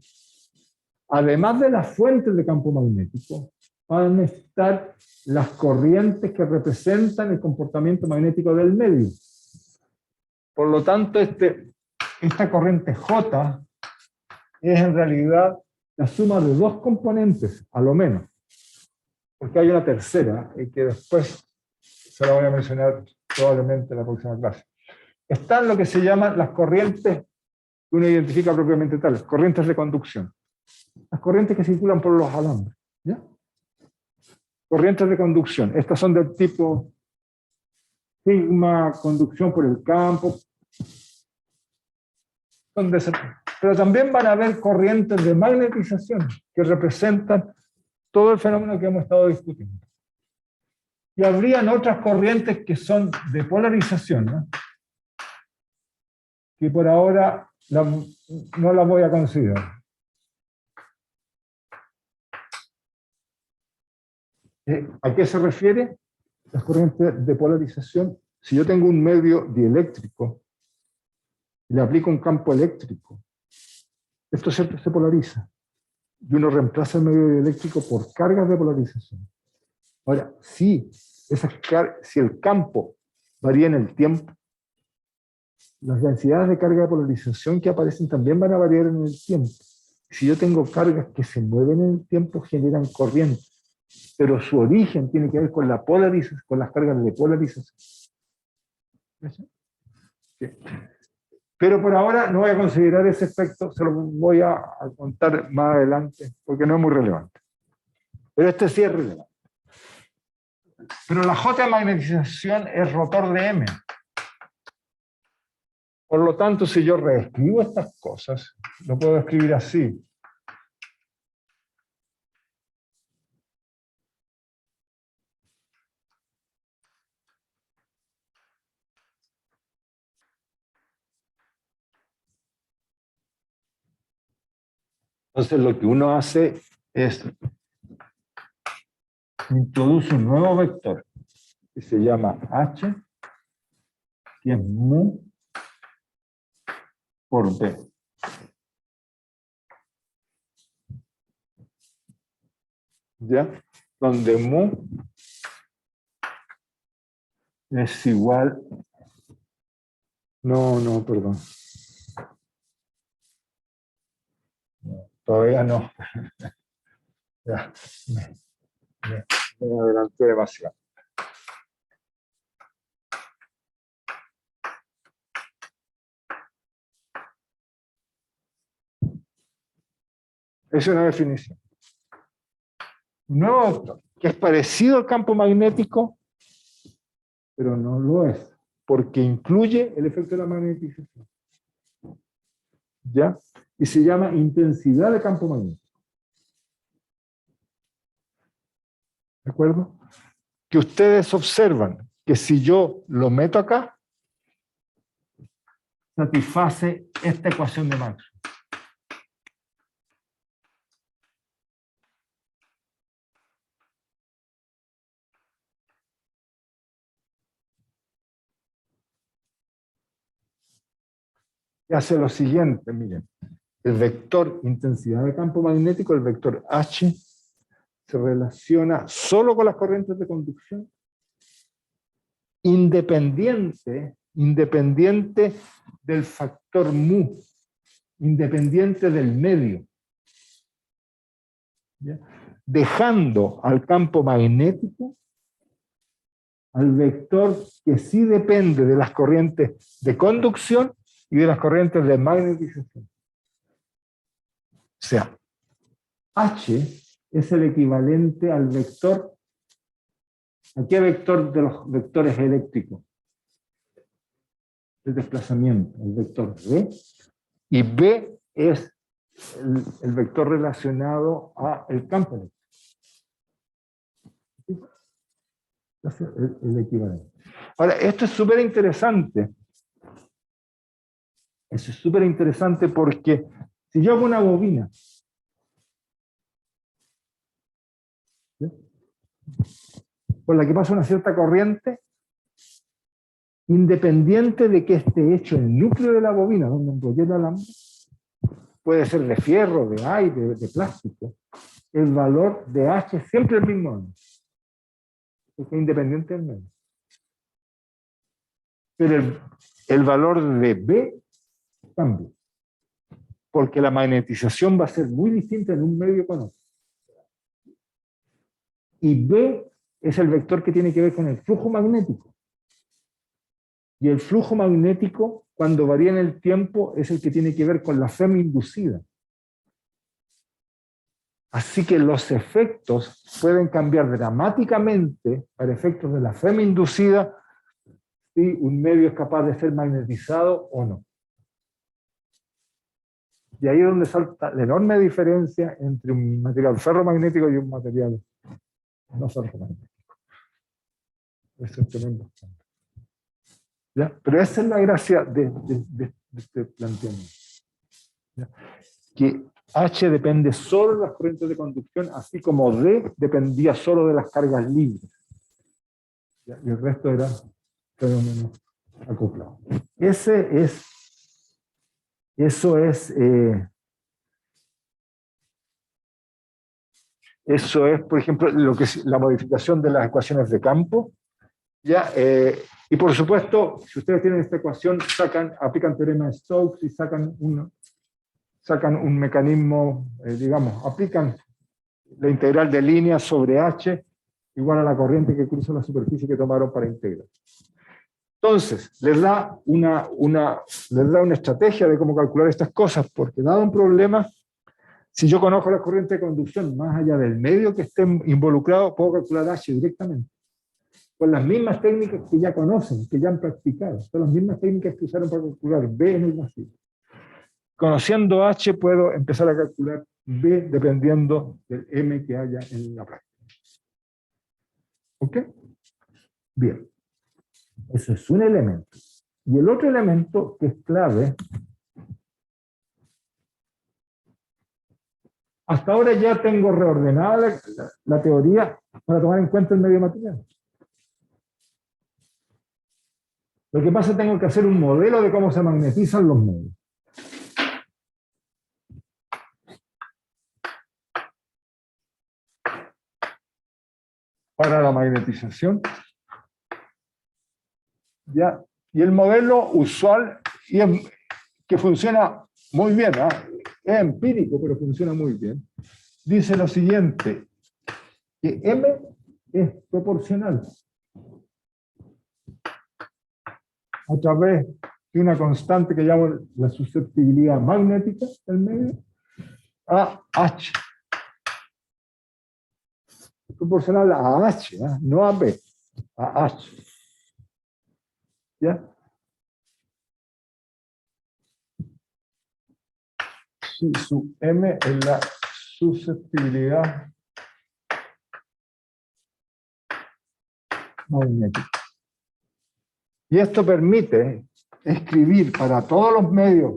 además de las fuentes de campo magnético, van a estar las corrientes que representan el comportamiento magnético del medio. Por lo tanto, esta corriente J es en realidad la suma de dos componentes, a lo menos. Porque hay una tercera, y que después se la voy a mencionar probablemente en la próxima clase. Están lo que se llaman las corrientes que uno identifica propiamente tales, corrientes de conducción. Las corrientes que circulan por los alambres. ¿Ya? Corrientes de conducción. Estas son del tipo sigma, conducción por el campo. Pero también van a haber corrientes de magnetización que representan todo el fenómeno que hemos estado discutiendo. Y habrían otras corrientes que son de polarización, ¿no?, que por ahora no las voy a considerar. ¿A qué se refiere las corrientes de polarización? Si yo tengo un medio dieléctrico y le aplico un campo eléctrico, esto siempre se polariza. Y uno reemplaza el medio dieléctrico por cargas de polarización. Ahora, si el campo varía en el tiempo, las densidades de carga de polarización que aparecen también van a variar en el tiempo. Si yo tengo cargas que se mueven en el tiempo, generan corriente, pero su origen tiene que ver con la polarización, con las cargas de polarización. ¿Sí? Pero por ahora no voy a considerar ese efecto, se lo voy a contar más adelante, porque no es muy relevante. Pero este sí es relevante. Pero la J de magnetización es rotor de M. Por lo tanto, si yo reescribo estas cosas, lo puedo escribir así. Entonces lo que uno hace es introduce un nuevo vector que se llama H, que es mu por B. ¿Ya? Donde mu es igual... No, perdón. No, todavía no. Ya, me adelanté demasiado. Es una definición. Un nuevo vector que es parecido al campo magnético, pero no lo es, porque incluye el efecto de la magnetización. ¿Ya? Y se llama intensidad de campo magnético. ¿De acuerdo? Que ustedes observan que si yo lo meto acá, satisface esta ecuación de Maxwell. Y hace lo siguiente, miren. El vector intensidad de campo magnético, el vector H, se relaciona solo con las corrientes de conducción, independiente del factor mu, independiente del medio. ¿Ya? Dejando al campo magnético, al vector que sí depende de las corrientes de conducción y de las corrientes de magnetización. O sea, H es el equivalente al vector. ¿A qué vector de los vectores eléctricos? El desplazamiento, el vector B. Y B es el vector relacionado al campo eléctrico. Es el equivalente. Ahora, esto es súper interesante. Eso es súper interesante porque si yo hago una bobina, ¿sí?, por la que pasa una cierta corriente, independiente de que esté hecho el núcleo de la bobina, donde enrollé el alambre, puede ser de fierro, de aire, de plástico, el valor de H es siempre el mismo, porque es independiente del medio. Pero el valor de B cambia, porque la magnetización va a ser muy distinta en un medio con otro. Y B es el vector que tiene que ver con el flujo magnético. Y el flujo magnético, cuando varía en el tiempo, es el que tiene que ver con la FEM inducida. Así que los efectos pueden cambiar dramáticamente para efectos de la FEM inducida si un medio es capaz de ser magnetizado o no. Y ahí es donde salta la enorme diferencia entre un material ferromagnético y un material no ferromagnético. Eso es tremendo. ¿Ya? Pero esa es la gracia de este planteamiento. ¿Ya? Que H depende solo de las corrientes de conducción, así como D dependía solo de las cargas libres. ¿Ya? Y el resto era fenómeno acoplado. Eso es, por ejemplo, lo que es la modificación de las ecuaciones de campo. ¿Ya? Y por supuesto, si ustedes tienen esta ecuación, aplican teorema de Stokes y sacan un mecanismo, digamos, aplican la integral de línea sobre H igual a la corriente que cruza la superficie que tomaron para integrar. Entonces, les da una estrategia de cómo calcular estas cosas, porque dado un problema, si yo conozco la corriente de conducción más allá del medio que esté involucrado, puedo calcular H directamente. Con las mismas técnicas que ya conocen, que ya han practicado. Son las mismas técnicas que usaron para calcular B en el vacío. Conociendo H puedo empezar a calcular B dependiendo del M que haya en la práctica. ¿Ok? Bien. Eso es un elemento. Y el otro elemento que es clave, hasta ahora ya tengo reordenada la teoría para tomar en cuenta el medio material. Lo que pasa es que tengo que hacer un modelo de cómo se magnetizan los medios. Para la magnetización. ¿Ya? Y el modelo usual, que funciona muy bien, ¿eh? Es empírico, pero funciona muy bien, dice lo siguiente, que M es proporcional a través de una constante que llamo la susceptibilidad magnética del medio a H. Es proporcional a H, ¿eh? No a B, a H. ¿Ya? Si su M es la susceptibilidad magnética. Y esto permite escribir para todos los medios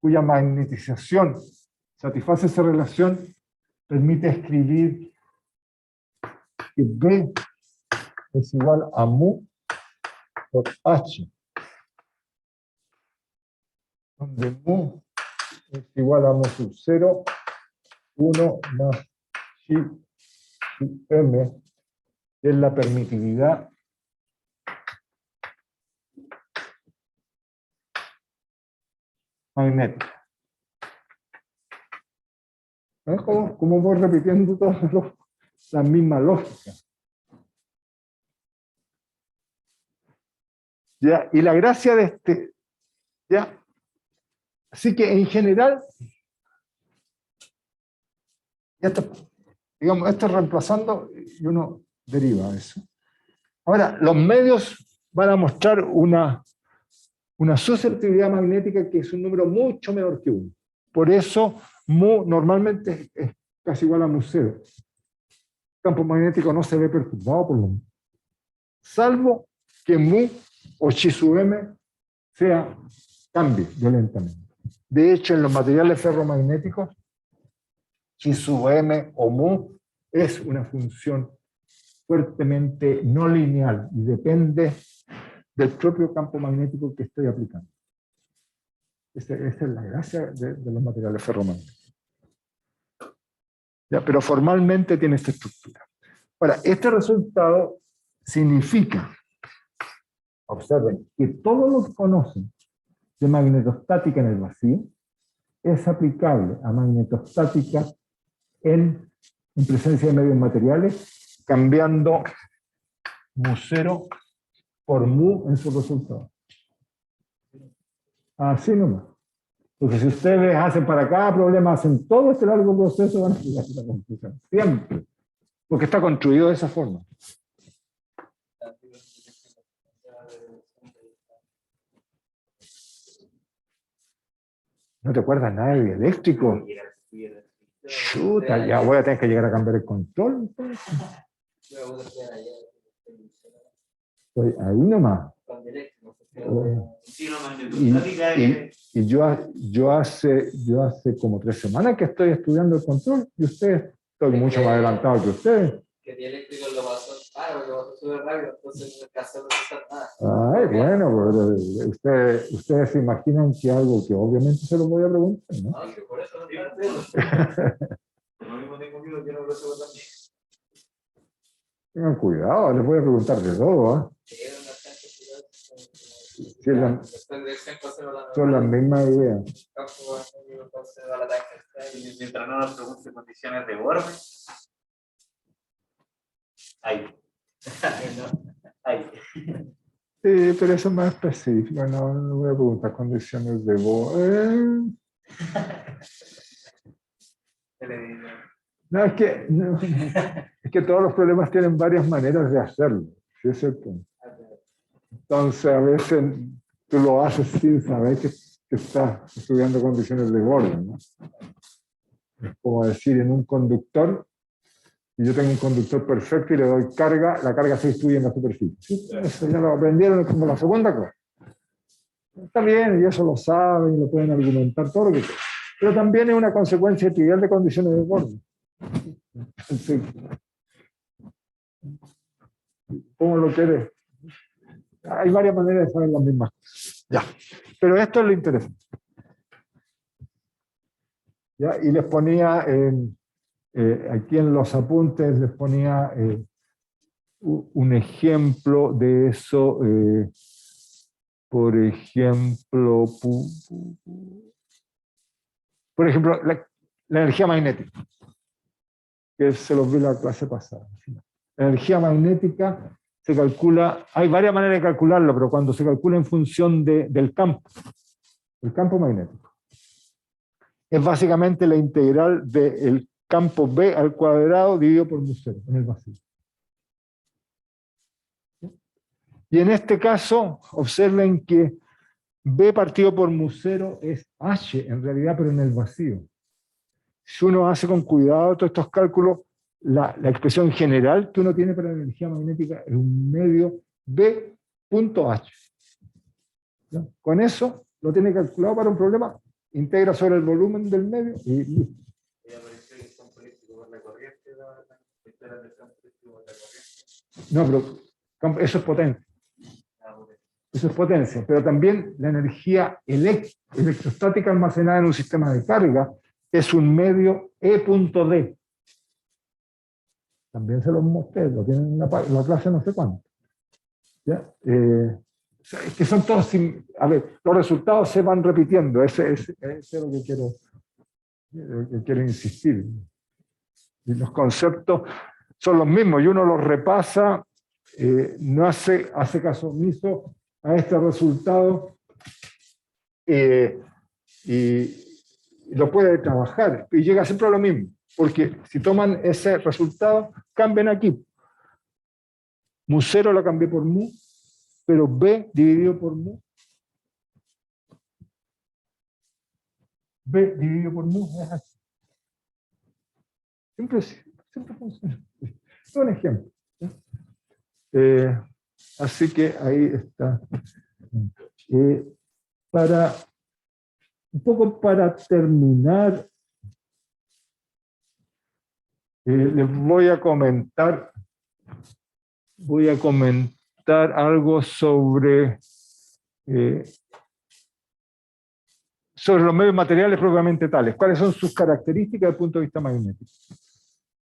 cuya magnetización satisface esa relación, permite escribir que B es igual a mu por H, donde mu es igual a mu sub 0, 1 más chi sub m, que es la permitividad magnética. ¿Ves cómo voy repitiendo todas las mismas lógicas? ¿Ya? Y la gracia de este, ¿ya? Así que en general, ya está, digamos, esto es reemplazando y uno deriva eso. Ahora, los medios van a mostrar una susceptibilidad magnética que es un número mucho menor que 1. Por eso, mu normalmente es casi igual a mu 0. El campo magnético no se ve perturbado por lo mismo, salvo que mu o chi sub m cambie violentamente. De hecho, en los materiales ferromagnéticos, chi sub m o mu es una función fuertemente no lineal y depende del propio campo magnético que estoy aplicando. Esa es la gracia de los materiales ferromagnéticos. Ya, pero formalmente tiene esta estructura. Ahora, este resultado significa, observen, que todo lo que conocen de magnetostática en el vacío es aplicable a magnetostática en presencia de medios materiales, cambiando mu 0 por mu en su resultado. Así nomás. Porque si ustedes hacen para cada problema, hacen todo este largo proceso, van a llegar a la conclusión. Siempre. Porque está construido de esa forma. ¿No te acuerdas nada de eléctrico? Chuta, ya voy a tener que llegar a cambiar el control. Estoy ahí nomás. Y yo hace como 3 semanas que estoy estudiando el control y ustedes, estoy mucho más adelantado que ustedes. Que dialéctrico lo pasó, lo pasó súper rápido, entonces no alcanzó a procesar nada. Ay, bueno, pero ustedes se imaginan que algo que obviamente se lo voy a preguntar, ¿no? No, que por eso no está. Lo mismo tengo miedo que no lo sé también. Tengan cuidado, les voy a preguntar de todo, ¿eh? Sí, son las mismas ideas. Mientras no nos pregunte condiciones de Born. Ahí. Ahí. Sí, pero eso es más específico. No voy a preguntar condiciones de Born. No, es que todos los problemas tienen varias maneras de hacerlo. ¿Sí es cierto? Entonces, a veces tú lo haces sin saber que estás estudiando condiciones de Born, ¿no? Es como decir, en un conductor, si yo tengo un conductor perfecto y le doy carga, la carga se distribuye en la superficie. ¿Sí? Eso ya lo aprendieron, es como la segunda cosa. Está bien, y eso lo saben, y lo pueden argumentar, todo lo que quieran. Pero también es una consecuencia trivial de condiciones de Born. Entonces, ¿cómo lo quieres? Hay varias maneras de saber las mismas cosas. Ya. Pero esto es lo interesante. ¿Ya? Y les ponía, aquí en los apuntes, les ponía un ejemplo de eso. Por ejemplo, la energía magnética, que se los vi la clase pasada. La energía magnética se calcula, hay varias maneras de calcularlo, pero cuando se calcula en función del campo magnético, es básicamente la integral del campo B al cuadrado dividido por mu 0 en el vacío. Y en este caso, observen que B partido por mu 0 es H en realidad, pero en el vacío. Si uno hace con cuidado todos estos cálculos, la expresión general que uno tiene para la energía magnética es un medio B.H. ¿Ya? Con eso lo tiene calculado para un problema, integra sobre el volumen del medio y listo. No, pero eso es potencia. Eso es potencia, pero también la energía electrostática almacenada en un sistema de carga es un medio E.D. También se los mostré, lo tienen en la clase no sé cuánto. ¿Ya? Es que son todos, a ver, los resultados se van repitiendo, ese es lo que quiero insistir. Y los conceptos son los mismos y uno los repasa, no hace caso omiso a este resultado y lo puede trabajar y llega siempre a lo mismo, porque si toman ese resultado, cambian aquí. Mu0 lo cambié por mu, pero B dividido por mu, B dividido por mu es así. Siempre funciona. Es un ejemplo. Así que ahí está. Un poco para terminar, les voy a comentar algo sobre los medios materiales propiamente tales. ¿Cuáles son sus características desde el punto de vista magnético?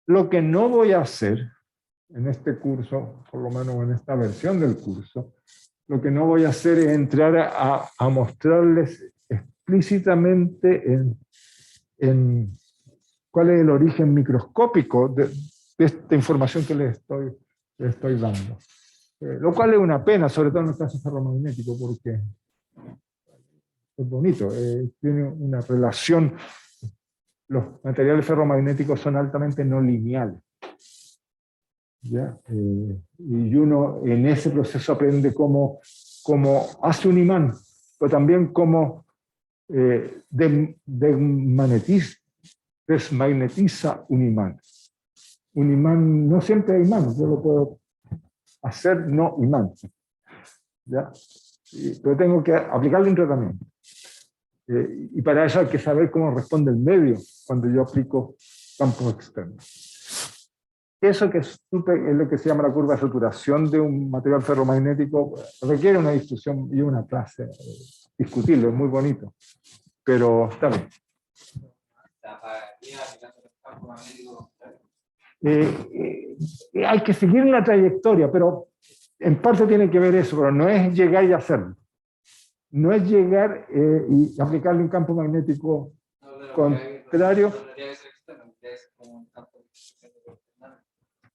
Lo que no voy a hacer en este curso, por lo menos en esta versión del curso, lo que no voy a hacer es entrar a mostrarles explícitamente en cuál es el origen microscópico de esta información que les estoy dando. Lo cual es una pena, sobre todo en el caso ferromagnético, porque es bonito, tiene una relación. Los materiales ferromagnéticos son altamente no lineales. ¿Ya? Y uno en ese proceso aprende cómo hace un imán, pero también cómo desmagnetiza un imán. Un imán no siempre es imán, yo lo puedo hacer no imán. ¿Ya? Pero tengo que aplicarle un tratamiento. Y para eso hay que saber cómo responde el medio cuando yo aplico campos externos. Eso que es lo que se llama la curva de saturación de un material ferromagnético, requiere una discusión y una clase discutirlo, es muy bonito, pero está bien. Hay que seguir una trayectoria, pero en parte tiene que ver eso, pero no es llegar y hacerlo. No es llegar y aplicarle un campo magnético contrario.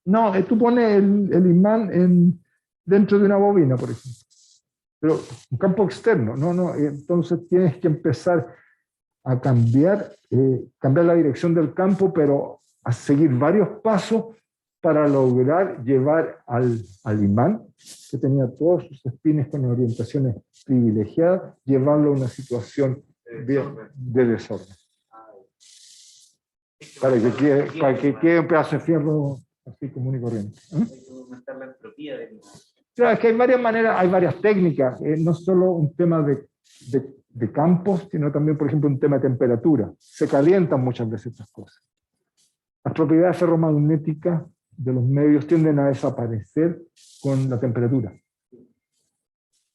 No, tú pones el imán dentro de una bobina, por ejemplo. Pero un campo externo, no, entonces tienes que empezar a cambiar la dirección del campo, pero a seguir varios pasos para lograr llevar al imán, que tenía todos sus espines con orientaciones privilegiadas, llevarlo a una situación de desorden. Para que quede un pedazo de fierro así común y corriente. Hay que aumentar la entropía del imán. Claro, es que hay varias maneras, hay varias técnicas, no solo un tema de campos, sino también, por ejemplo, un tema de temperatura. Se calientan muchas veces estas cosas. Las propiedades ferromagnéticas de los medios tienden a desaparecer con la temperatura.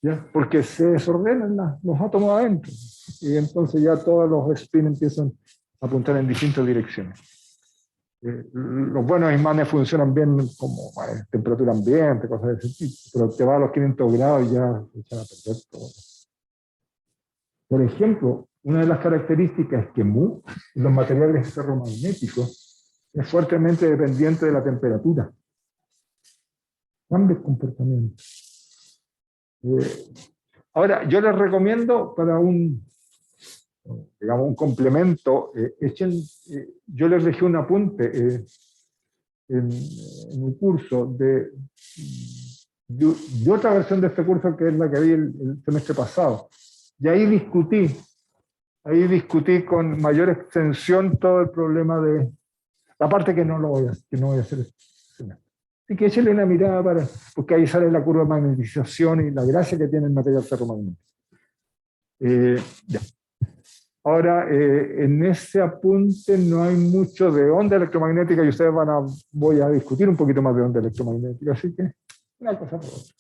¿Ya? Porque se desordenan los átomos adentro. Y entonces ya todos los spins empiezan a apuntar en distintas direcciones. Los buenos imanes funcionan bien como temperatura ambiente, cosas de ese tipo, pero te va a los 500 grados y ya se echan a perder todo. Por ejemplo, una de las características es que mu, en los materiales ferromagnéticos, es fuertemente dependiente de la temperatura. Cambia el comportamiento. Ahora, yo les recomiendo para un complemento, yo les dejé un apunte en un curso de otra versión de este curso que es la que vi el semestre pasado. Y ahí discutí con mayor extensión todo el problema Aparte que no voy a hacer. Así que échale una mirada porque ahí sale la curva de magnetización y la gracia que tiene el material ferromagnético. Ya. Ahora, en ese apunte no hay mucho de onda electromagnética y ustedes voy a discutir un poquito más de onda electromagnética, así que una cosa por otra.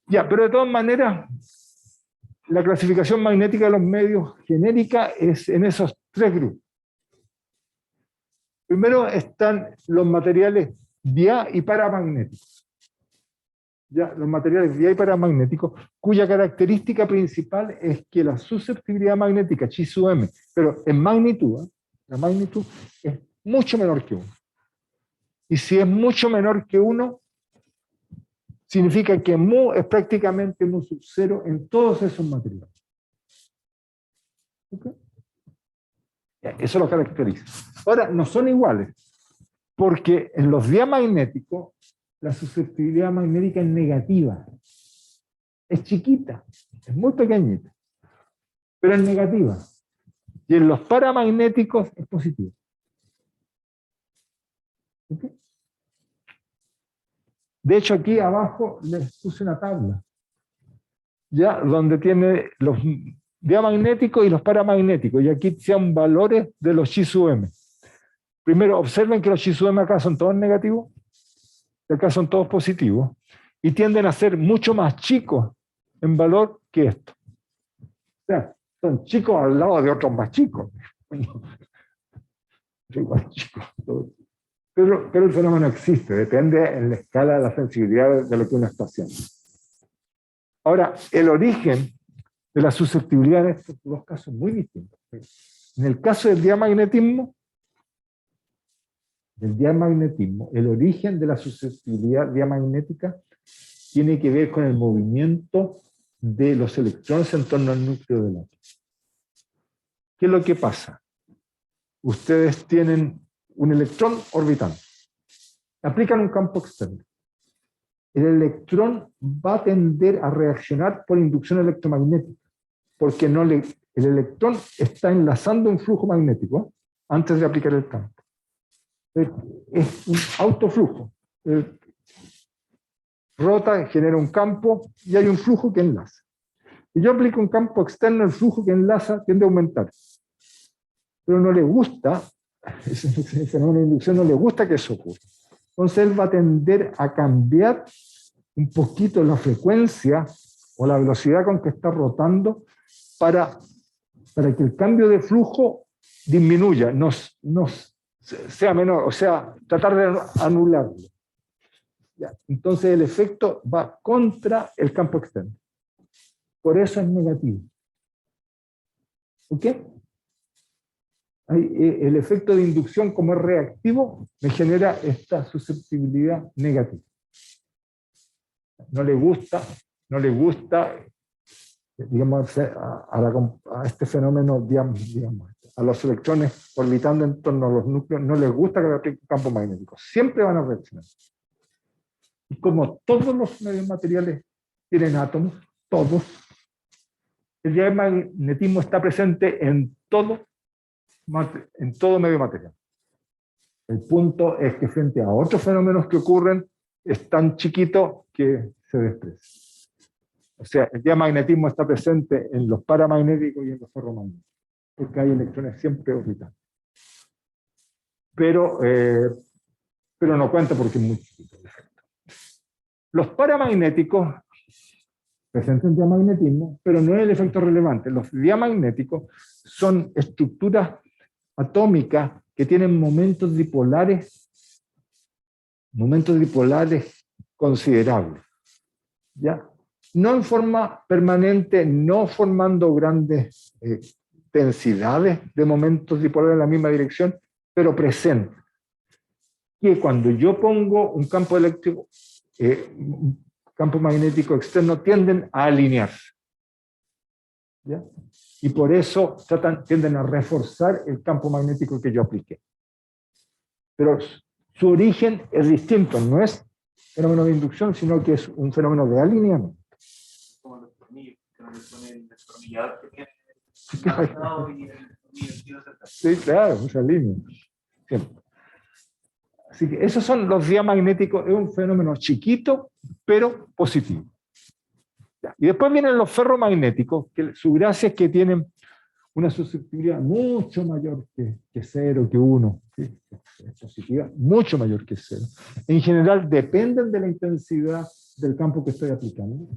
Ya, pero de todas maneras, la clasificación magnética de los medios genérica es en esos tres grupos. Primero están los materiales dia y paramagnéticos. Ya, los materiales dia y paramagnéticos, cuya característica principal es que la susceptibilidad magnética, chi sub m, pero en magnitud, la magnitud es mucho menor que 1. Y si es mucho menor que 1, significa que mu es prácticamente mu sub 0 en todos esos materiales. ¿Okay? Eso lo caracteriza. Ahora, no son iguales, porque en los diamagnéticos la susceptibilidad magnética es negativa. Es chiquita, es muy pequeñita, pero es negativa. Y en los paramagnéticos es positiva. ¿Okay? De hecho, aquí abajo les puse una tabla, ya donde tiene los diamagnéticos y los paramagnéticos, y aquí sean valores de los chi sub m. Primero, observen que los chi sub m acá son todos negativos, y acá son todos positivos, y tienden a ser mucho más chicos en valor que esto. O sea, son chicos al lado de otros más chicos. Igual chicos. Pero el fenómeno existe, depende en la escala de la sensibilidad de lo que uno está haciendo. Ahora, el origen de la susceptibilidad en estos dos casos es muy distinto. En el caso del diamagnetismo, el origen de la susceptibilidad diamagnética tiene que ver con el movimiento de los electrones en torno al núcleo del átomo. ¿Qué es lo que pasa? Ustedes tienen un electrón orbitando. Aplican un campo externo. El electrón va a tender a reaccionar por inducción electromagnética, porque el electrón está enlazando un flujo magnético antes de aplicar el campo. Es un autoflujo. Rota, genera un campo y hay un flujo que enlaza. Si yo aplico un campo externo, el flujo que enlaza tiende a aumentar. Pero no le gusta, ese fenómeno de inducción no le gusta que eso ocurra. Entonces él va a tender a cambiar un poquito la frecuencia o la velocidad con que está rotando para que el cambio de flujo disminuya, sea menor, o sea, tratar de anularlo. Ya. Entonces el efecto va contra el campo externo. Por eso es negativo. ¿Ok? El efecto de inducción, como es reactivo, me genera esta susceptibilidad negativa. No le gusta, digamos, a este fenómeno, digamos, a los electrones orbitando en torno a los núcleos, no les gusta que le aplique campo magnético. Siempre van a reaccionar. Y como todos los medios materiales tienen átomos, todos, el diamagnetismo está presente en todo medio material. El punto es que frente a otros fenómenos que ocurren, es tan chiquito que se desprecia. O sea, el diamagnetismo está presente en los paramagnéticos y en los ferromagnéticos, porque hay electrones siempre orbitando. Pero no cuenta porque es muy chiquito el efecto. Los paramagnéticos presentan diamagnetismo, pero no es el efecto relevante. Los diamagnéticos son estructuras atómicas que tienen momentos dipolares considerables. ¿Ya? No en forma permanente, no formando grandes densidades de momentos dipolares en la misma dirección, pero presentes. Que cuando yo pongo un campo eléctrico, un campo magnético externo, tienden a alinearse. ¿Ya? Y por eso tienden a reforzar el campo magnético que yo apliqué. Pero su origen es distinto, no es fenómeno de inducción, sino que es un fenómeno de alineamiento. Como los tornillos, que no le ponen el destornillador que tiene. Sí, claro, se alinea. siempre. Así que esos son los diamagnéticos, es un fenómeno chiquito, pero positivo. Ya. Y después vienen los ferromagnéticos, que su gracia es que tienen una susceptibilidad mucho mayor que 0, que 1, ¿sí? Es positiva, mucho mayor que 0. En general dependen de la intensidad del campo que estoy aplicando,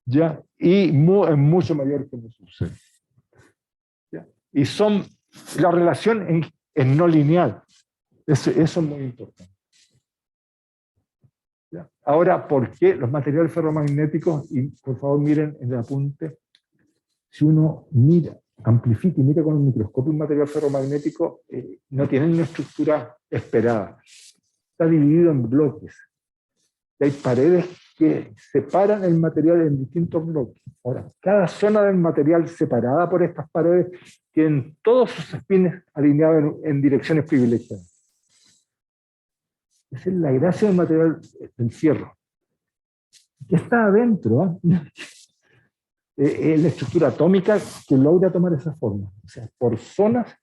¿ya? Y es mucho mayor que no sucede. ¿Ya? Y la relación es no lineal. Eso es muy importante. ¿Ya? Ahora, ¿por qué los materiales ferromagnéticos? Y por favor miren en el apunte, si uno mira, amplifica y mira con el microscopio un material ferromagnético, no tiene una estructura esperada. Está dividido en bloques. Y hay paredes que separan el material en distintos bloques. Ahora, cada zona del material separada por estas paredes tienen todos sus espines alineados en direcciones privilegiadas. Esa es la gracia del material del fierro. Que está adentro, ¿eh? Es la estructura atómica que logra tomar esa forma. O sea, por zonas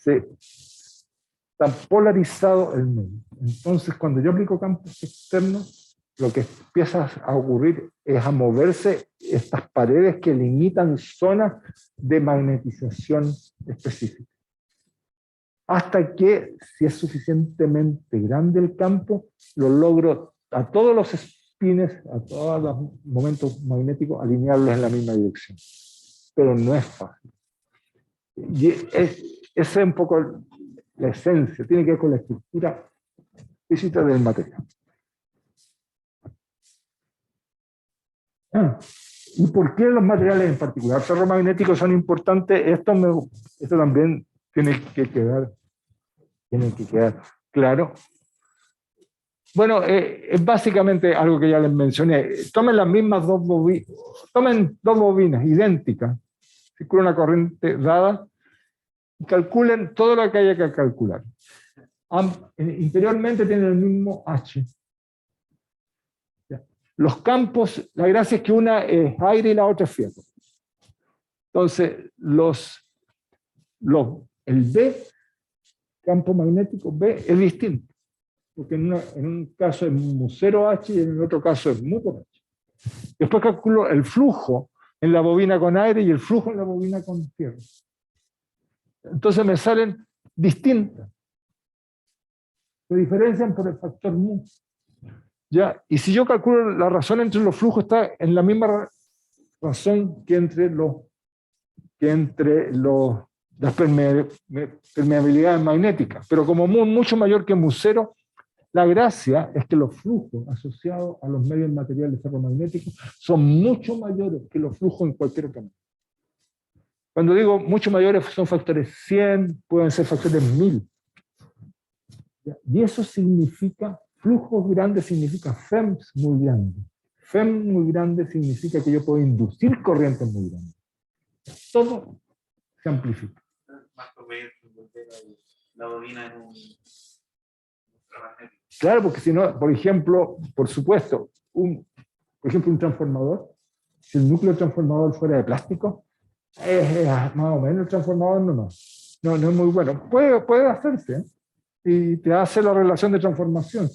está polarizado el medio. Entonces, cuando yo aplico campos externos, lo que empieza a ocurrir es a moverse estas paredes que limitan zonas de magnetización específica. Hasta que, si es suficientemente grande el campo, lo logro a todos los espines, a todos los momentos magnéticos, alinearlos en la misma dirección. Pero no es fácil. Y esa es un poco la esencia, tiene que ver con la estructura física del material. ¿Y por qué los materiales en particular ferromagnéticos son importantes? Esto también tiene que quedar claro. Bueno, es básicamente algo que ya les mencioné. Tomen las mismas dos bobinas idénticas, circula una corriente dada, y calculen todo lo que haya que calcular. Interiormente tienen el mismo H. Los campos, la gracia es que una es aire y la otra es fierro. Entonces, el B, campo magnético B, es distinto. Porque en un caso es mu0H y en el otro caso es mu por H. Después calculo el flujo en la bobina con aire y el flujo en la bobina con fierro. Entonces me salen distintas. Se diferencian por el factor mu. ¿Ya? Y si yo calculo la razón entre los flujos, está en la misma razón que entre las permeabilidades magnéticas. Pero como mu mucho mayor que mu0, la gracia es que los flujos asociados a los medios materiales ferromagnéticos son mucho mayores que los flujos en cualquier otro medio. Cuando digo mucho mayores, son factores 100, pueden ser factores 1000. Y eso significa, flujos grandes significa FEMs muy grandes. FEM muy grande significa que yo puedo inducir corrientes muy grandes. Todo se amplifica. La bobina en un... Claro, porque si no, por ejemplo, por supuesto, un transformador, si el núcleo del transformador fuera de plástico, es más o menos el transformador no es muy bueno. Puede hacerse, ¿eh? Y te hace la relación de transformación,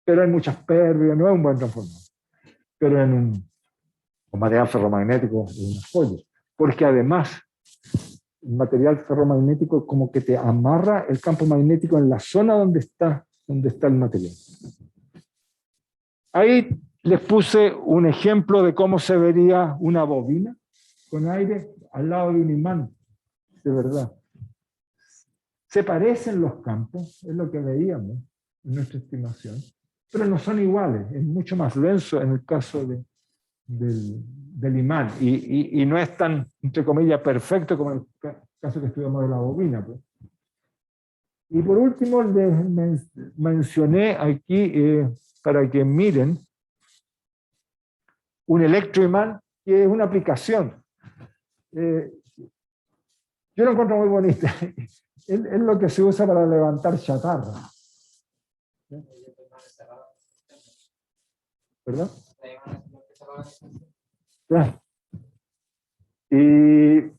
pero hay muchas pérdidas, no es un buen transformador. Pero en un material ferromagnético es una joya, porque además el material ferromagnético como que te amarra el campo magnético en la zona donde está el material. Ahí les puse un ejemplo de cómo se vería una bobina con aire al lado de un imán, de verdad. Se parecen los campos, es lo que veíamos en nuestra estimación, pero no son iguales, es mucho más denso en el caso del imán, y no es tan, entre comillas, perfecto como en el caso que estudiamos de la bobina. Pues. Y por último, les mencioné aquí, para que miren, un electroimán, que es una aplicación. Yo lo encuentro muy bonito. Es lo que se usa para levantar chatarra. ¿Verdad? Claro. Y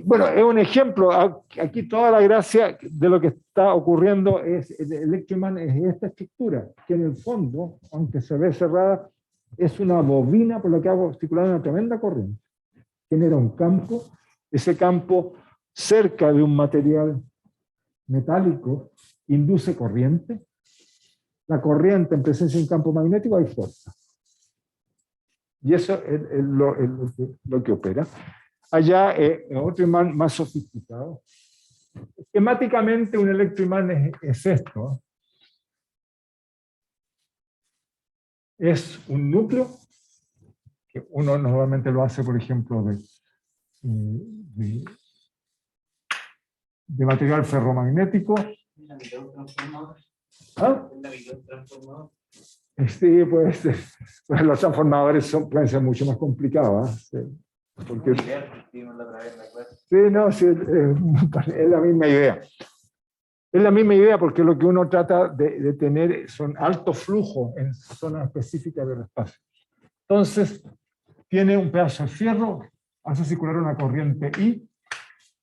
bueno, es un ejemplo. Aquí toda la gracia de lo que está ocurriendo es, el electroimán es esta estructura, que en el fondo, aunque se ve cerrada, es una bobina por la que hago circular una tremenda corriente. Genera un campo, ese campo cerca de un material metálico induce corriente. La corriente en presencia de un campo magnético hay fuerza. Y eso es lo que opera. Allá otro imán más sofisticado. Esquemáticamente un electroimán es esto. Es un núcleo, que uno normalmente lo hace, por ejemplo, de material ferromagnético. ¿Ah? Sí, pues, los transformadores pueden ser mucho más complicados. ¿Eh? Sí. Porque, sí, no, sí, es la misma idea. Es la misma idea porque lo que uno trata de tener son altos flujos en zonas específicas del espacio. Entonces, tiene un pedazo de fierro, hace circular una corriente I,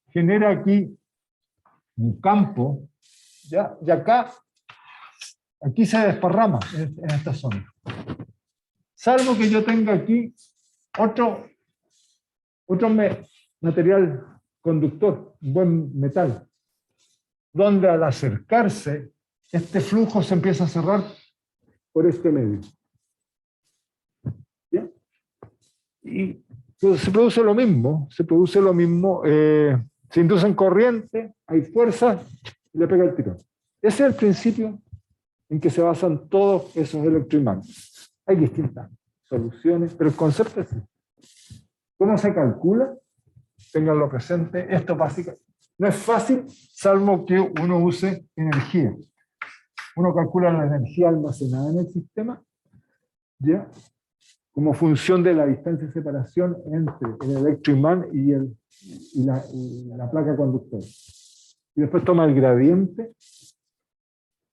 genera aquí un campo, ¿ya? Y aquí se desparrama en esta zona. Salvo que yo tenga aquí otro material conductor, un buen metal, donde al acercarse, este flujo se empieza a cerrar por este medio. ¿Ya? Y se produce lo mismo, se inducen corriente, hay fuerza, y le pega el tirón. Ese es el principio en que se basan todos esos electroimanes. Hay distintas soluciones, pero el concepto es así. ¿Cómo se calcula? Ténganlo presente. Esto básicamente no es fácil, salvo que uno use energía. Uno calcula la energía almacenada en el sistema, ¿ya? Como función de la distancia de separación entre el electroimán y la placa conductora. Y después toma el gradiente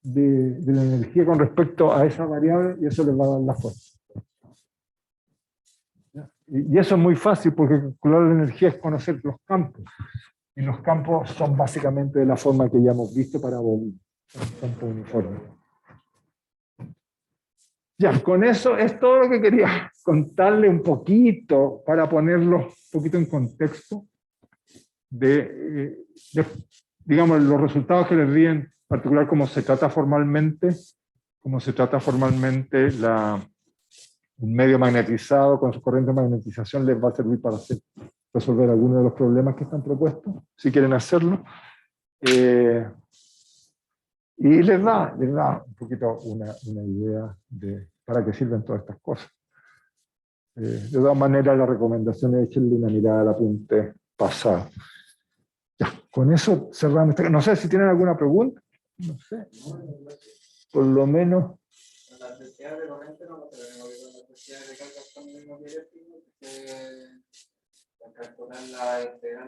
de la energía con respecto a esa variable y eso le va a dar la fuerza. Y eso es muy fácil porque calcular la energía es conocer los campos. Y los campos son básicamente de la forma que ya hemos visto para bobina, campos uniformes. Ya, con eso es todo lo que quería contarle un poquito para ponerlo un poquito en contexto de digamos, los resultados que les di en particular cómo se trata formalmente un medio magnetizado con su corriente de magnetización les va a servir para resolver algunos de los problemas que están propuestos, si quieren hacerlo. Y les da un poquito una idea de para qué sirven todas estas cosas. De todas maneras, la recomendación es echarle una mirada al apunte pasado. Ya, con eso cerramos. No sé si tienen alguna pregunta. No sé. Por lo menos. Las necesidades de corriente no lo tenemos, las necesidades de carga son mismo que calcular la integral